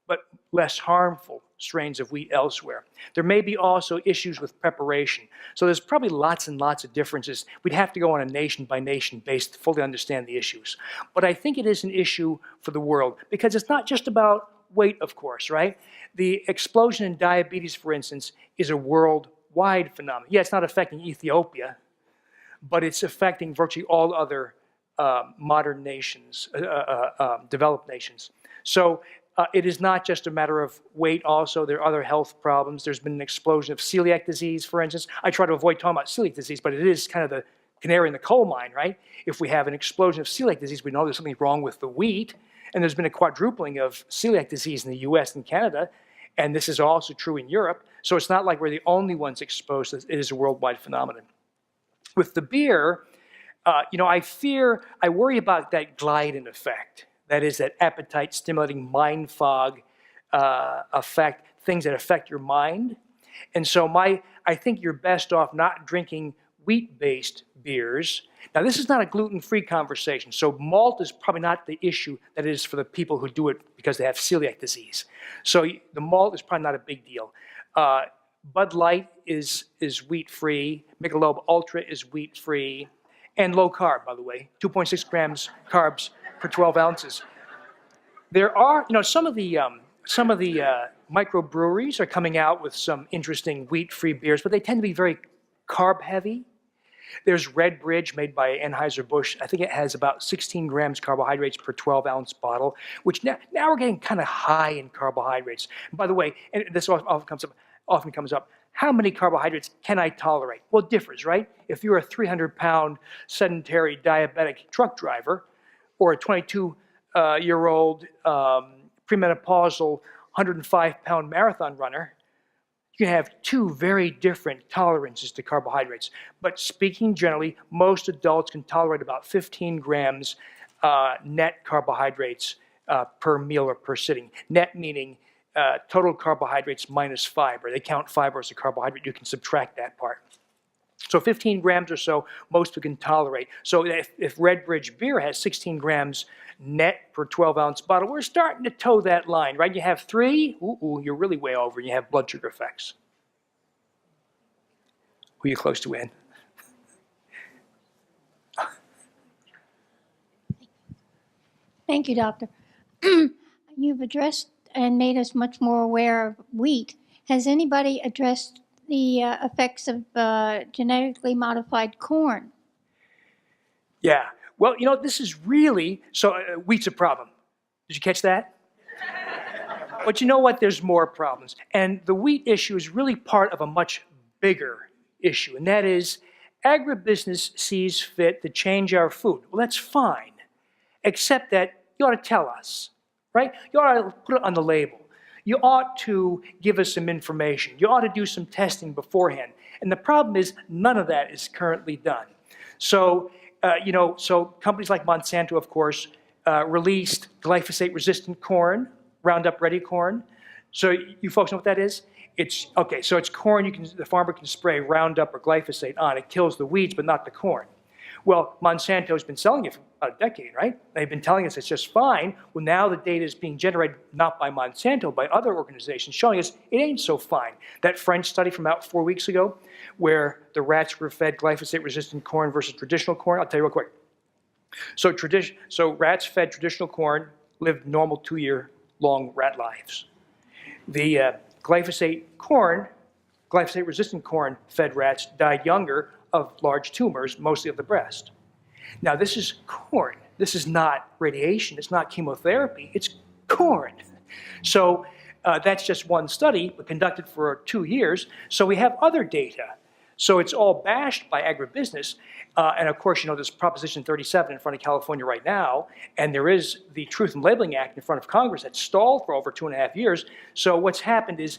but less harmful strains of wheat elsewhere. There may be also issues with preparation. So there's probably lots and lots of differences. We'd have to go on a nation-by-nation basis to fully understand the issues. But I think it is an issue for the world because it's not just about weight, of course, right? The explosion in diabetes, for instance, is a worldwide phenomenon. Yeah, it's not affecting Ethiopia, but it's affecting virtually all other modern nations, developed nations. So it is not just a matter of weight also. There are other health problems. There's been an explosion of celiac disease, for instance. I try to avoid talking about celiac disease, but it is kind of the canary in the coal mine, right? If we have an explosion of celiac disease, we know there's something wrong with the wheat, And there's been a quadrupling of celiac disease in the US and Canada, and this is also true in Europe. So it's not like we're the only ones exposed. It is a worldwide phenomenon. With the beer, I worry about that Glycine effect. That is that appetite-stimulating mind fog effect, things that affect your mind. And so I think you're best off not drinking wheat-based beers. Now, this is not a gluten-free conversation, so malt is probably not the issue that it is for the people who do it because they have celiac disease. So the malt is probably not a big deal. Bud Light is wheat-free. Michelob Ultra is wheat-free. And low carb, by the way, 2.6 grams carbs per 12 ounces. There are, some of the microbreweries are coming out with some interesting wheat-free beers, but they tend to be very carb-heavy. There's Red Bridge made by Anheuser-Busch. I think it has about 16 grams carbohydrates per 12-ounce bottle, which now we're getting kind of high in carbohydrates. And by the way, and this often comes up, how many carbohydrates can I tolerate? Well, it differs, right? If you're a 300-pound sedentary diabetic truck driver or a 22-year-old premenopausal 105-pound marathon runner, you can have two very different tolerances to carbohydrates. But speaking generally, most adults can tolerate about 15 grams net carbohydrates per meal or per sitting. Net meaning total carbohydrates minus fiber. They count fiber as a carbohydrate. You can subtract that part. So 15 grams or so, most people can tolerate. So if Red Bridge beer has 16 grams net per 12-ounce bottle, we're starting to toe that line, right? You have 3, you're really way over, and you have blood sugar effects. Who are you close to win? Thank you, Doctor. You've addressed and made us much more aware of wheat. Has anybody addressed the effects of genetically modified corn? Yeah. Well, this is really, so wheat's a problem. Did you catch that? But you know what? There's more problems. And the wheat issue is really part of a much bigger issue, and that is agribusiness sees fit to change our food. Well, that's fine, except that you ought to tell us, right? You ought to put it on the label. You ought to give us some information. You ought to do some testing beforehand. And the problem is none of that is currently done. So, so companies like Monsanto, of course, released glyphosate-resistant corn, Roundup Ready corn. So you folks know what that is? It's corn the farmer can spray Roundup or glyphosate on. It kills the weeds, but not the corn. Well, Monsanto's been selling it for about a decade, right? They've been telling us it's just fine. Well, now the data is being generated not by Monsanto, by other organizations, showing us it ain't so fine. That French study from about 4 weeks ago, where the rats were fed glyphosate-resistant corn versus traditional corn, I'll tell you real quick. So rats fed traditional corn lived normal 2-year-long rat lives. The glyphosate-resistant corn-fed rats died younger of large tumors, mostly of the breast. Now, this is corn. This is not radiation. It's not chemotherapy. It's corn. So that's just one study, but conducted for 2 years. So we have other data. So it's all bashed by agribusiness. And of course, there's Proposition 37 in front of California right now, and there is the Truth in Labeling Act in front of Congress that stalled for over 2.5 years. So what's happened is,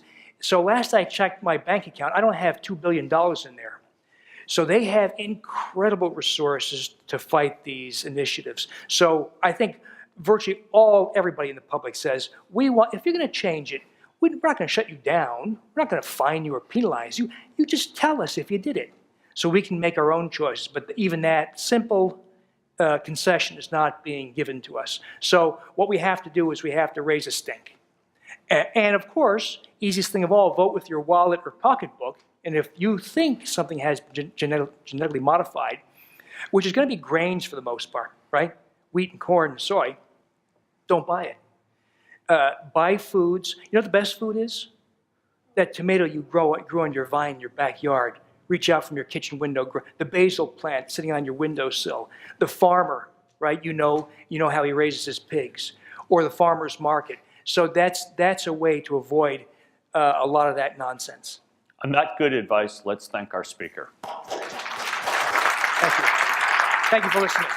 last I checked my bank account, I don't have $2 billion in there. So they have incredible resources to fight these initiatives. So I think virtually everybody in the public says, if you're going to change it, we're not going to shut you down. We're not going to fine you or penalize you. You just tell us if you did it, so we can make our own choices. But even that simple concession is not being given to us. So what we have to do is we have to raise a stink. And of course, easiest thing of all, vote with your wallet or pocketbook. And if you think something has been genetically modified, which is going to be grains for the most part, right? Wheat and corn and soy, don't buy it. Buy foods. You know what the best food is? That tomato you grew on your vine in your backyard. Reach out from your kitchen window. The basil plant sitting on your windowsill. The farmer, right? You know how he raises his pigs. Or the farmer's market. So that's a way to avoid a lot of that nonsense. On that good advice, let's thank our speaker. Thank you. Thank you for listening.